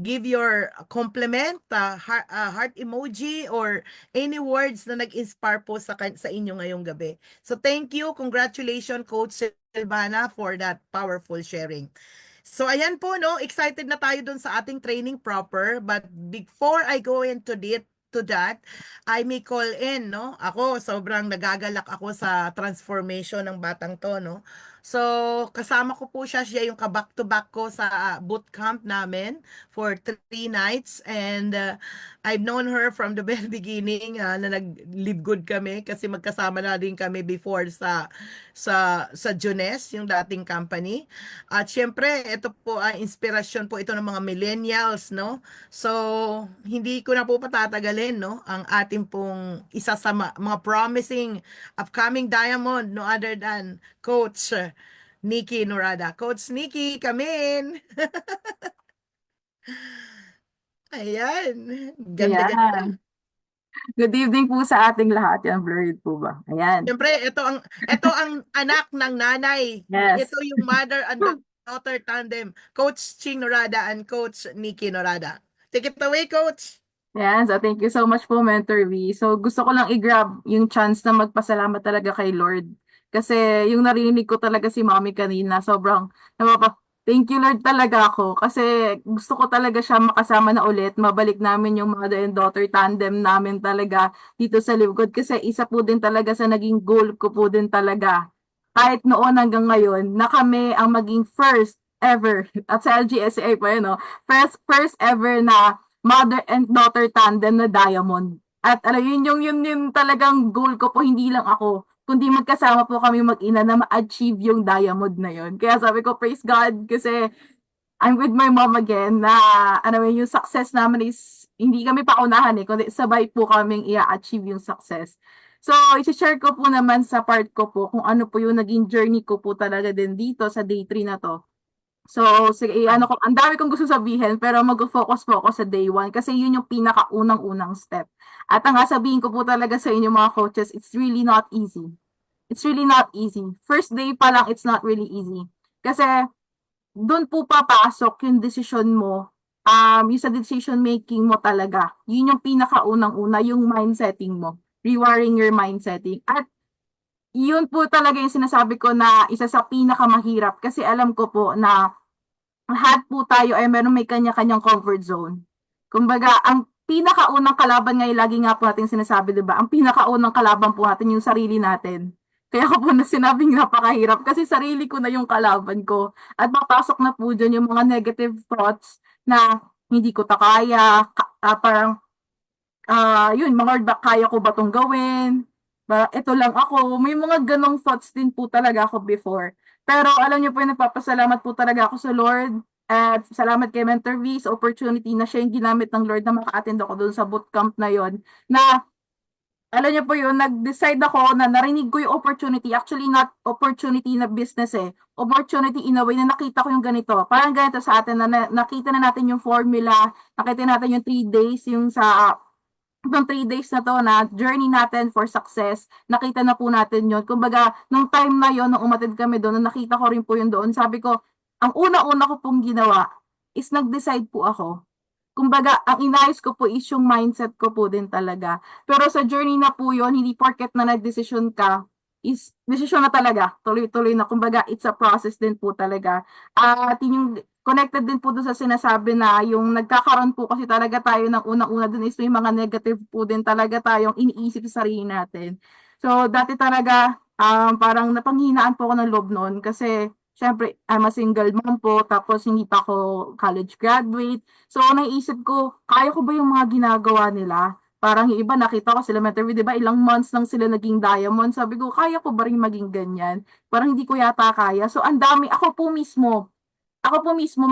give your compliment, heart emoji, or any words na nag-inspire po sa inyo ngayong gabi? So thank you, congratulations Coach Silvana for that powerful sharing. So ayan po, no, excited na tayo dun sa ating training proper, but before I go into that, I may call in, no? Ako, sobrang nagagalak ako sa transformation ng batang to, no? So, kasama ko po siya yung ka-back-to-back ko sa bootcamp namin for 3 nights, and I've known her from the very beginning na nag-live good kami kasi magkasama na din kami before sa Junes, yung dating company. At syempre, ito po ay inspirasyon po ito ng mga millennials, no? So, hindi ko na po patatagalin, no? Ang ating pong isa sa mga promising upcoming diamond, no other than Coach Nikki Norada. Coach Nikki, come in! Ayan. Ganda-ganda. Ayan. Good evening po sa ating lahat. Yan, blurred po ba? Ayan. Siyempre, ito ang anak ng nanay. Yes. Ito yung mother and daughter tandem. Coach Ching Norada and Coach Nikki Norada. Take it away, Coach. Ayan. So, thank you so much po, Mentor V. So, gusto ko lang i-grab yung chance na magpasalamat talaga kay Lord. Kasi yung narinig ko talaga si Mommy kanina, sobrang thank you Lord talaga ako. Kasi gusto ko talaga siya makasama na ulit. Mabalik namin yung mother and daughter tandem namin talaga dito sa Live Good. Kasi isa po din talaga sa naging goal ko po din talaga. Kahit noon hanggang ngayon, na kami ang maging first ever, at sa LGSA po yun, no? First ever na mother and daughter tandem na diamond. At alam yun talagang goal ko po, hindi lang ako, kundi magkasama po kami mag-ina na ma-achieve yung diamond na yun. Kaya sabi ko, praise God, kasi I'm with my mom again na yung success namin is hindi kami paunahan kundi sabay po kaming i-achieve yung success. So, i-share ko po naman sa part ko po kung ano po yung naging journey ko po talaga din dito sa day 3 na to. So, sige, ano ko, ang dami kong gusto sabihin, pero mag-focus po ako sa day one kasi yun yung pinakaunang-unang step. At ang sasabihin ko po talaga sa inyo mga coaches, it's really not easy. It's really not easy. First day pa lang, it's not really easy. Kasi doon po papasok yung decision mo, yung sa decision making mo talaga. Yun yung pinakaunang-una, yung mindsetting mo. Rewiring your mindsetting. At yun po talaga yung sinasabi ko na isa sa pinakamahirap kasi alam ko po na lahat po tayo ay may kanya-kanyang comfort zone. Kumbaga, ang pinakaunang kalaban ngayon, lagi nga po natin sinasabi, di ba? Ang pinakaunang kalaban po natin yung sarili natin. Kaya ko po na sinabing napakahirap kasi sarili ko na yung kalaban ko. At papasok na po dyan yung mga negative thoughts na hindi ko ta kaya, parang yun, mga kaya ko ba tong gawin? Ito lang ako. May mga ganong thoughts din po talaga ako before. Pero alam niyo po, nagpapasalamat po talaga ako sa Lord. At salamat kay Mentor V sa opportunity na siya yung ginamit ng Lord na maka-attend ako doon sa bootcamp na yon. Na alam niyo po yun, nag-decide ako na narinig ko yung opportunity. Actually, not opportunity na business eh. Opportunity in a way na nakita ko yung ganito. Parang ganito sa atin na nakita na natin yung formula, nakita natin yung 3 days, yung sa itong 3 days na to na journey natin for success, nakita na po natin yun. Kumbaga, nung time na yon nung umatid kami doon, nung nakita ko rin po yun doon, sabi ko, ang una-una ko pong ginawa is nag-decide po ako. Kumbaga, ang inayos ko po is yung mindset ko po din talaga. Pero sa journey na po yun, hindi porket na nag-decision ka, is decision na talaga. Tuloy-tuloy na. Kumbaga, it's a process din po talaga. At yung connected din po doon sa sinasabi na yung nagkakaroon po kasi talaga tayo ng unang-una dun is may mga negative po din talaga tayong iniisip sa sarili natin. So, dati talaga, parang napanghinaan po ako ng loob noon kasi syempre, I'm a single mom po, tapos hindi pa ako college graduate. So, naisip ko, kaya ko ba yung mga ginagawa nila? Parang yung iba, nakita ko sila Mentor, di ba, ilang months lang sila naging diamond. Sabi ko, kaya ko ba rin maging ganyan? Parang hindi ko yata kaya. So, ang dami, ako po mismo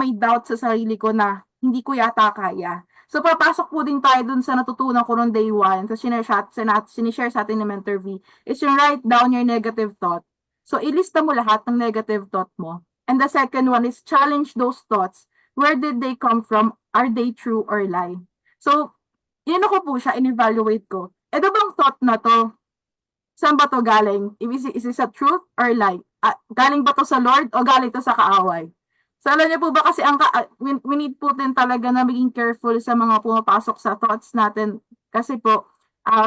may doubt sa sarili ko na hindi ko yata kaya. So, papasok po din tayo dun sa natutunan ko noong day one, sa sinishare sa atin ni Mentor V, is yung write down your negative thought. So, ilista mo lahat ng negative thought mo. And the second one is challenge those thoughts. Where did they come from? Are they true or lie? So, yun ko po siya, in-evaluate ko. Ito bang thought na to? Saan ba to galing? Is this a truth or lie? Galing ba to sa Lord o galing to sa kaaway? So, alam niyo po ba kasi we need po din talaga na maging careful sa mga pumapasok sa thoughts natin. Kasi po,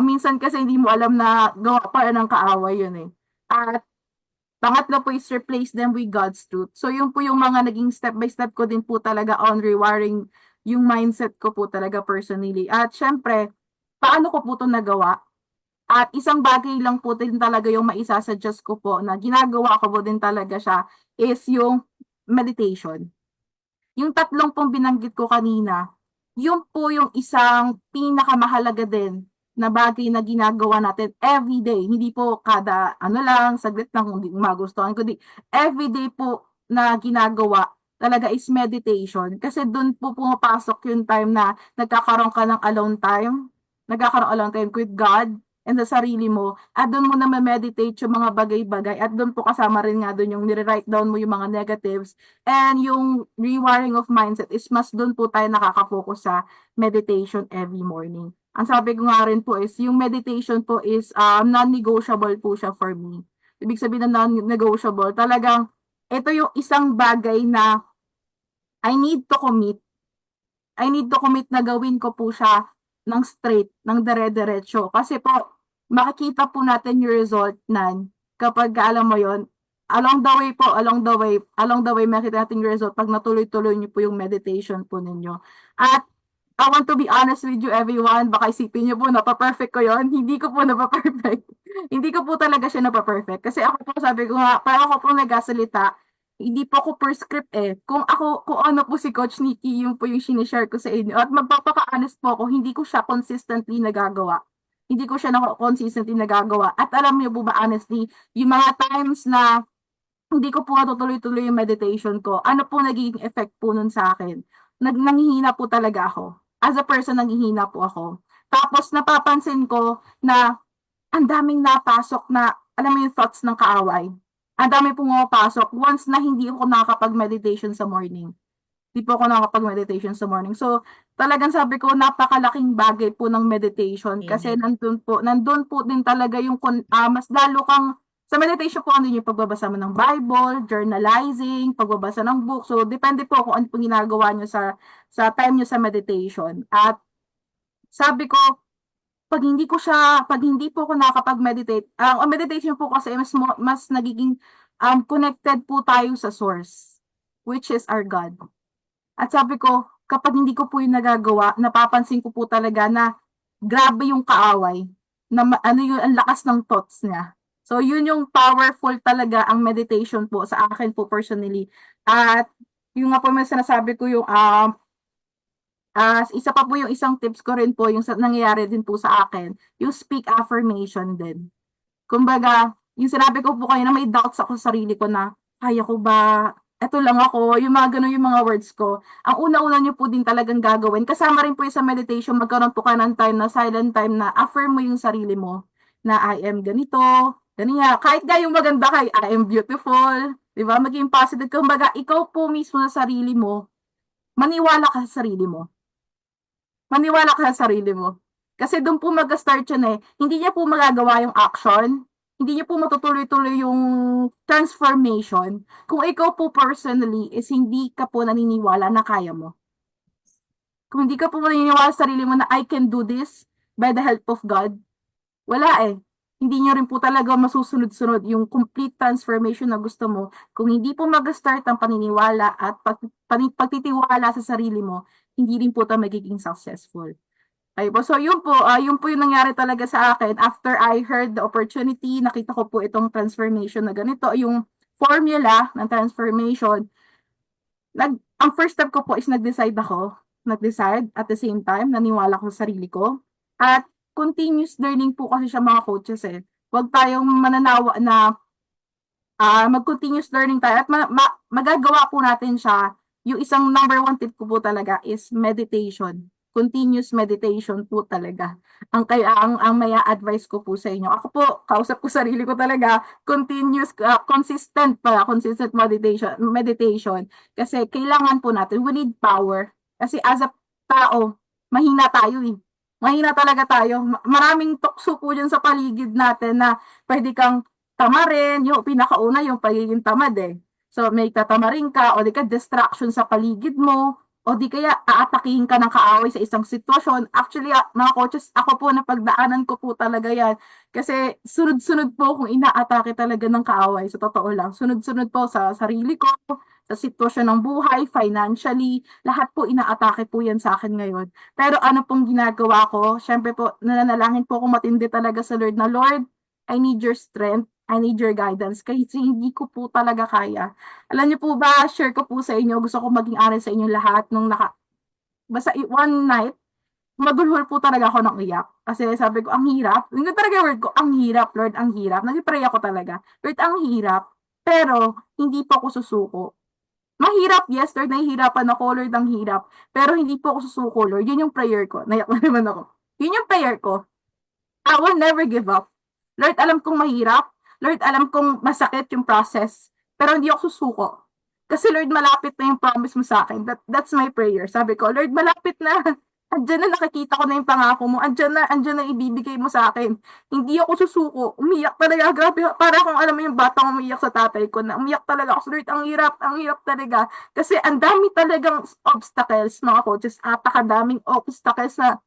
minsan kasi hindi mo alam na gawa pa ng kaaway yun eh. At pangatlo po is replace them with God's truth. So, yun po yung mga naging step by step ko din po talaga on rewiring yung mindset ko po talaga personally. At syempre, paano ko po ito nagawa? At isang bagay lang po din talaga yung maisasuggest ko po na ginagawa ko po din talaga siya is yung meditation. Yung tatlong pong binanggit ko kanina, yun po yung isang pinakamahalaga din na bagay na ginagawa natin every day. Hindi po kada lang, saglit lang kung magustuhan ko. Every day po na ginagawa talaga is meditation. Kasi doon po pumapasok yung time na nagkakaroon ka ng alone time, nagkakaroon alone time with God, and sa sarili mo, at doon mo na ma-meditate yung mga bagay-bagay, at doon po kasama rin nga doon yung nire-write down mo yung mga negatives, and yung rewiring of mindset is mas doon po tayo nakaka-focus sa meditation every morning. Ang sabi ko nga rin po is, yung meditation po is non-negotiable po siya for me. Ibig sabihin na non-negotiable, talagang ito yung isang bagay na I need to commit. I need to commit na gawin ko po siya ng straight, ng dire-diretso. Kasi po, makikita po natin yung result nan kapag alam mo yon, along the way makita natin yung result pag natuloy-tuloy niyo po yung meditation po ninyo. At I want to be honest with you everyone, baka isipin niyo po napa-perfect ko yon, hindi ko po napa-perfect. Hindi ko po talaga siya napa-perfect. Kasi ako po sabi ko nga, para ako po nagsasalita, hindi po ako per script eh. Kung ano po si Coach Nikki, yung po yung sinishare ko sa inyo. At magpapaka-honest po ako, hindi ko siya consistently nagagawa. Hindi ko siya consistently nagagawa. At alam niyo po ba honestly, yung mga times na hindi ko po natutuloy-tuloy yung meditation ko, ano po naging effect po nun sa akin? Nanghihina po talaga ako. As a person, nanghihina po ako. Tapos napapansin ko na ang daming napasok na, alam mo yung thoughts ng kaaway. ang dami pumapasok once na hindi ako nakakapag-meditation sa morning. Hindi po ako nakakapag-meditation sa morning. So, talagang sabi ko, napakalaking bagay po ng meditation kasi Amen. nandun po din talaga yung mas lalo kang sa meditation po, ano yung pagbabasa mo ng Bible, journalizing, pagbabasa ng book. So, depende po kung ano po ginagawa nyo sa time nyo sa meditation. At sabi ko, pag hindi po ako nakakapag-meditate, ang meditation po kasi mas nagiging connected po tayo sa source, which is our God. At sabi ko, kapag hindi ko po yung nagagawa, napapansin ko po talaga na grabe yung kaaway, na ano yung ang lakas ng thoughts niya. So, yun yung powerful talaga ang meditation po sa akin po personally. At yung nga po may sinasabi ko yung isa pa po yung isang tips ko rin po, yung nangyayari din po sa akin, yung speak affirmation din. Kumbaga, yung sinabi ko po kayo na may doubts ako sa sarili ko na, kaya ko ba, eto lang ako, yung mga ganun yung mga words ko. Ang una-una nyo po din talagang gagawin. Kasama rin po yung sa meditation, magkaroon po kayo ng time na silent time na affirm mo yung sarili mo na I am ganito, ganyan. Kahit nga yung maganda kay I am beautiful, di ba? Maging positive. Kumbaga, ikaw po mismo sa sarili mo, maniwala ka sa sarili mo. Maniwala ka sa sarili mo. Kasi doon po mag-start yun eh. Hindi niya po magagawa yung action. Hindi niya po matutuloy-tuloy yung transformation kung ikaw po personally is hindi ka po naniniwala na kaya mo. Kung hindi ka po naniniwala sa sarili mo na I can do this by the help of God, wala eh. Hindi niyo rin po talaga masusunod-sunod yung complete transformation na gusto mo kung hindi po mag-start ang paniniwala at pagtitiwala sa sarili mo, hindi rin po ito magiging successful. Ay po. So yun po yung nangyari talaga sa akin after I heard the opportunity, nakita ko po itong transformation na ganito, yung formula ng transformation. Ang first step ko po is nag-decide at the same time, naniwala ko sa sarili ko. At continuous learning po kasi siya mga coaches eh. Huwag tayong mananawa na mag-continuous learning tayo at magagawa po natin siya. Yung isang number 1 tip ko po talaga is meditation. Continuous meditation po talaga. Ang may advice ko po sa inyo. Ako po, kausap ko sarili ko talaga, consistent meditation. Kasi kailangan po natin, we need power. Kasi as a tao, mahina tayo eh. Mahina talaga tayo. Maraming tukso po dyan sa paligid natin na pwede kang tamarin, yung pinakauna yung pagiging tamad eh. So may tatamarin ka o di ka distraction sa paligid mo o di kaya aatakihin ka ng kaaway sa isang sitwasyon. Actually, mga coaches, ako po napagdaanan ko po talaga yan. Kasi sunod-sunod po kung inaatake talaga ng kaaway. Sa totoo lang, sunod-sunod po sa sarili ko, sa sitwasyon ng buhay, financially, lahat po inaatake po yan sa akin ngayon. Pero ano pong ginagawa ko? Syempre po, nananalangin po ako matindi talaga sa Lord na, Lord, I need your strength. I need your guidance kasi hindi ko po talaga kaya. Alam niyo po ba, share ko po sa inyo, gusto ko maging aral sa inyo lahat basta one night, magulhol po talaga ako ng iyak. Kasi sabi ko, ang hirap. Yung talaga word ko, ang hirap, Lord, ang hirap. Nag-pray ako talaga. Lord, ang hirap. Pero, hindi po ako susuko. Mahirap, yes, Lord, nahihirapan ako, Lord, ang hirap. Pero hindi po ako susuko, Lord. Yun yung prayer ko. Naiyak na naman ako. Yun yung prayer ko. I will never give up. Lord, alam kong mahirap. Lord, alam kong masakit yung process. Pero hindi ako susuko. Kasi Lord, malapit na yung promise mo sa akin. That's my prayer. Sabi ko, Lord, malapit na. Andiyan na nakikita ko na yung pangako mo. Andiyan na ibibigay mo sa akin. Hindi ako susuko. Umiyak talaga. Grabe. Para kung alam mo yung batang umiyak sa tatay ko na umiyak talaga ako. Lord, ang hirap talaga. Kasi ang dami talagang obstacles, mga coaches. Napakadaming obstacles na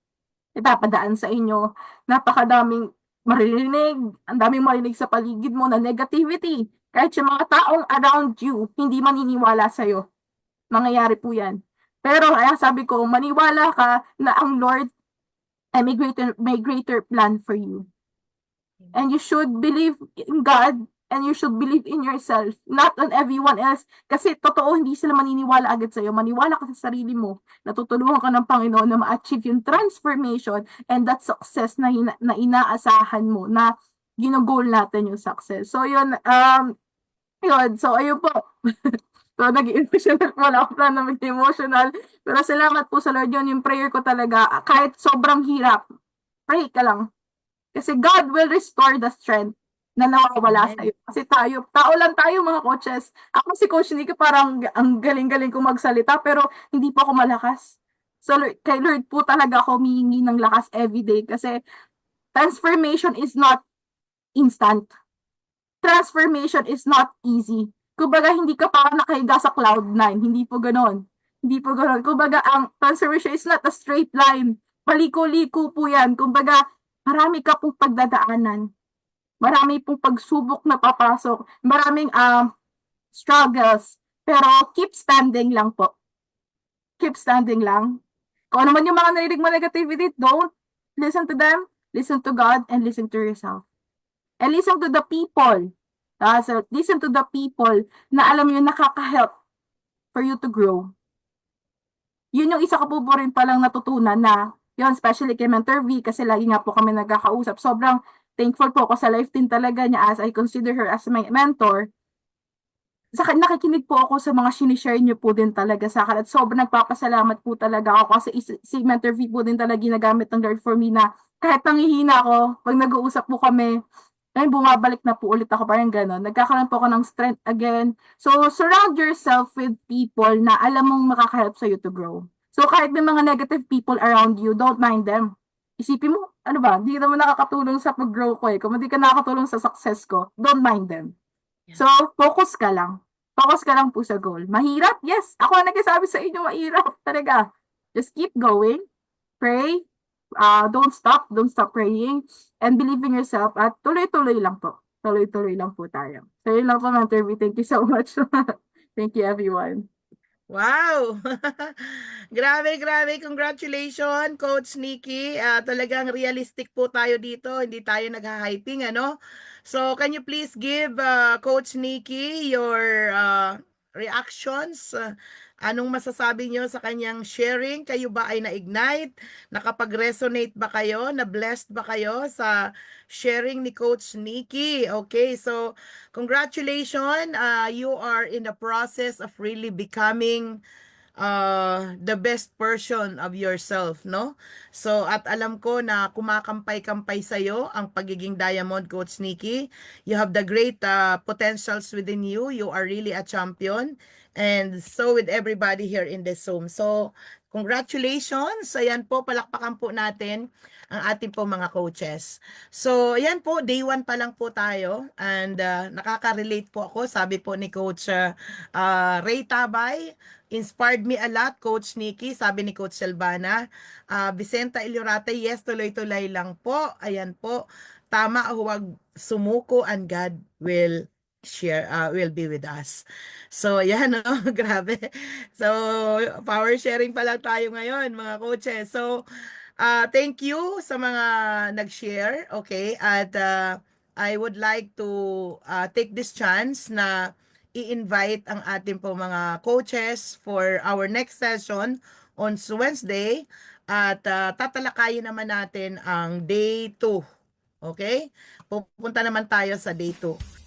ipapadaan sa inyo. Napakadaming ang daming marinig sa paligid mo na negativity. Kahit yung mga taong around you, hindi maniniwala sa'yo. Mangyayari po yan. Pero kaya sabi ko, maniwala ka na ang Lord ay may greater plan for you. And you should believe in God and you should believe in yourself, not on everyone else. Kasi totoo, hindi sila maniniwala agad sa'yo. Maniwala ka sa sarili mo. Natutulungan ka ng Panginoon na ma-achieve yung transformation and that success na inaasahan mo, na ginugol natin yung success. So, yun. So, ayun po. So, nag-emotional po. Wala akong plan na mag-emotional. Pero salamat po sa Lord. Yun yung prayer ko talaga. Kahit sobrang hirap, pray ka lang. Kasi God will restore the strength. na nawawala Amen. sa'yo. Kasi tao lang tayo mga coaches. Ako si Coach Nicky parang ang galing-galing kong magsalita pero hindi po ako malakas. So kay Lord po talaga ako humihingi ng lakas everyday kasi transformation is not instant. Transformation is not easy. Kumbaga, hindi ka parang nakahiga sa cloud 9. Hindi po ganon. Hindi po ganon. Kumbaga, ang transformation is not a straight line. Paliko-liko po yan. Kumbaga, marami ka pong pagdadaanan. Marami pong pagsubok na papasok. Maraming struggles. Pero keep standing lang po. Keep standing lang. Kung ano man yung mga narinig mo negativity, don't listen to them. Listen to God and listen to yourself. And listen to the people. So listen to the people na alam nyo nakaka-help for you to grow. Yun yung isa ko po rin palang natutunan na, yun, especially kay Mentor V, kasi lagi nga po kami nagkakausap. Sobrang thankful po ako sa life team talaga niya as I consider her as my mentor. Nakikinig po ako sa mga sinishare niyo po din talaga sa akin at sobrang nagpapasalamat po talaga ako kasi si Mentor V po din talaga ginagamit ng Lord for me na kahit nanghihina ako, pag nag-uusap po kami, ay bumabalik na po ulit ako, parang gano'n. Nagkakaroon po ako ng strength again. So, surround yourself with people na alam mong makaka-help sa'yo to grow. So, kahit may mga negative people around you, don't mind them. Isipin mo, ano ba, hindi naman nakakatulong sa pag-grow ko eh. Kung hindi ka nakakatulong sa success ko, don't mind them. So, focus ka lang. Focus ka lang po sa goal. Mahirap? Yes. Ako ang nagsasabi sa inyo, mahirap talaga. Just keep going. Pray. Don't stop praying and believe in yourself at tuloy-tuloy lang po. Tuloy-tuloy lang po tayo. So yun lang po, Mentor V. Thank you so much. Thank you, everyone. Wow! Grabe, grabe. Congratulations, Coach Nikki. Talagang realistic po tayo dito. Hindi tayo nag-hyping, ano? So, can you please give Coach Nikki your reactions? Anong masasabi nyo sa kanyang sharing? Kayo ba ay na-ignite? Nakapag-resonate ba kayo? Na-blessed ba kayo sa sharing ni Coach Nikki? Okay, so congratulations. You are in the process of really becoming the best version of yourself, no? So, at alam ko na kumakampay-kampay sa'yo ang pagiging diamond, Coach Nikki. You have the great potentials within you. You are really a champion. And so with everybody here in this Zoom. So, congratulations. Ayan po, palakpakan po natin ang ating po mga coaches. So, ayan po, day 1 pa lang po tayo. And nakaka-relate po ako. Sabi po ni Coach Ray Tabay, inspired me a lot, Coach Nikki. Sabi ni Coach Selvana. Vicenta Iliorate, yes, tuloy-tuloy lang po. Ayan po. Tama, huwag sumuko and God will be with us. So, yan, no? Grabe. So, power sharing pa lang tayo ngayon, mga coaches. So, thank you sa mga nag-share, okay? At I would like to take this chance na i-invite ang ating po mga coaches for our next session on Wednesday. At tatalakayin naman natin ang day 2. Okay? Pupunta naman tayo sa day 2.